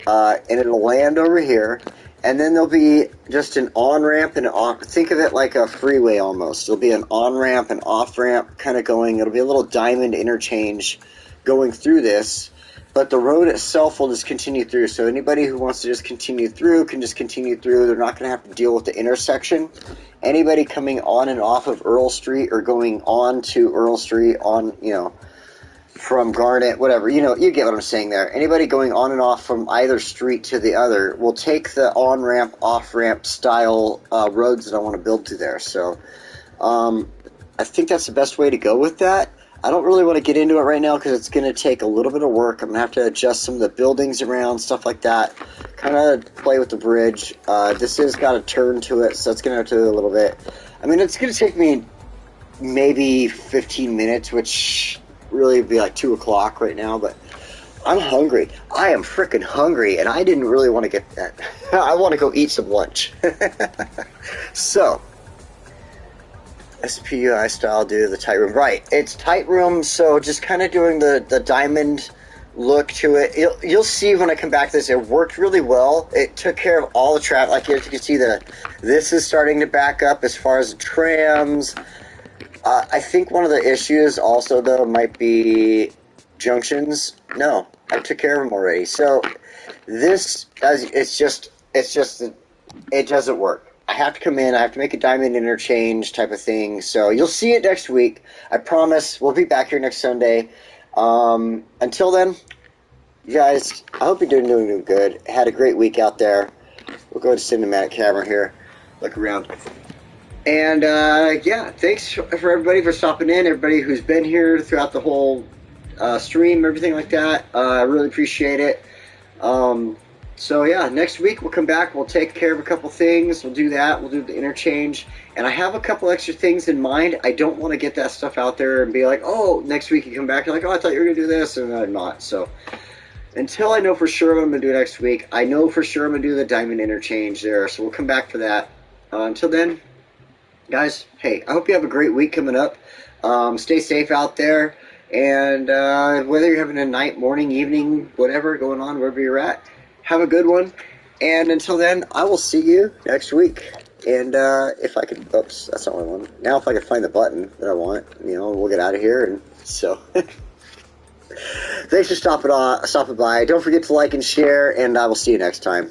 A: And it'll land over here. And then there'll be just an on-ramp and think of it like a freeway almost. There'll be an on-ramp and off-ramp kind of going. It'll be a little diamond interchange going through this. But the road itself will just continue through. So anybody who wants to just continue through can just continue through. They're not going to have to deal with the intersection. Anybody coming on and off of Earl Street or going on to Earl Street on, you know, from Garnet, whatever, you know, you get what I'm saying there. Anybody going on and off from either street to the other will take the on-ramp, off-ramp style roads that I want to build through there. So I think that's the best way to go with that. I don't really want to get into it right now because it's going to take a little bit of work. I'm going to have to adjust some of the buildings around, stuff like that, kind of play with the bridge. This has got a turn to it, so it's going to have to do a little bit. I mean, it's going to take me maybe 15 minutes, which really would be like 2 o'clock right now, but I'm hungry. I am freaking hungry, and I didn't really want to get that. I want to go eat some lunch. So, SPUI style, do the tight room. Right, it's tight room, so just kind of doing the diamond look to it. You'll see when I come back to this, it worked really well. It took care of all the traffic. Like, as you can see, this is starting to back up as far as the trams. I think one of the issues also, though, might be junctions. No, I took care of them already. So this, it doesn't work. I have to come in, I have to make a diamond interchange type of thing. So you'll see it next week. I promise. We'll be back here next Sunday. Until then, you guys, I hope you're doing good. Had a great week out there. We'll go to cinematic camera here. Look around. And, yeah, thanks for everybody for stopping in, everybody who's been here throughout the whole stream, everything like that. I really appreciate it. So, yeah, next week we'll come back. We'll take care of a couple things. We'll do that. We'll do the interchange. And I have a couple extra things in mind. I don't want to get that stuff out there and be like, oh, next week you come back, you're like, oh, I thought you were going to do this, and I'm not. So, until I know for sure what I'm going to do next week, I know for sure I'm going to do the diamond interchange there. So, we'll come back for that. Until then, guys, hey, I hope you have a great week coming up. Stay safe out there. And whether you're having a night, morning, evening, whatever going on, wherever you're at, have a good one. And until then, I will see you next week. And if I could, oops, that's not what I want. Now if I could find the button that I want, we'll get out of here. And so, thanks for stopping by. Don't forget to like and share, and I will see you next time.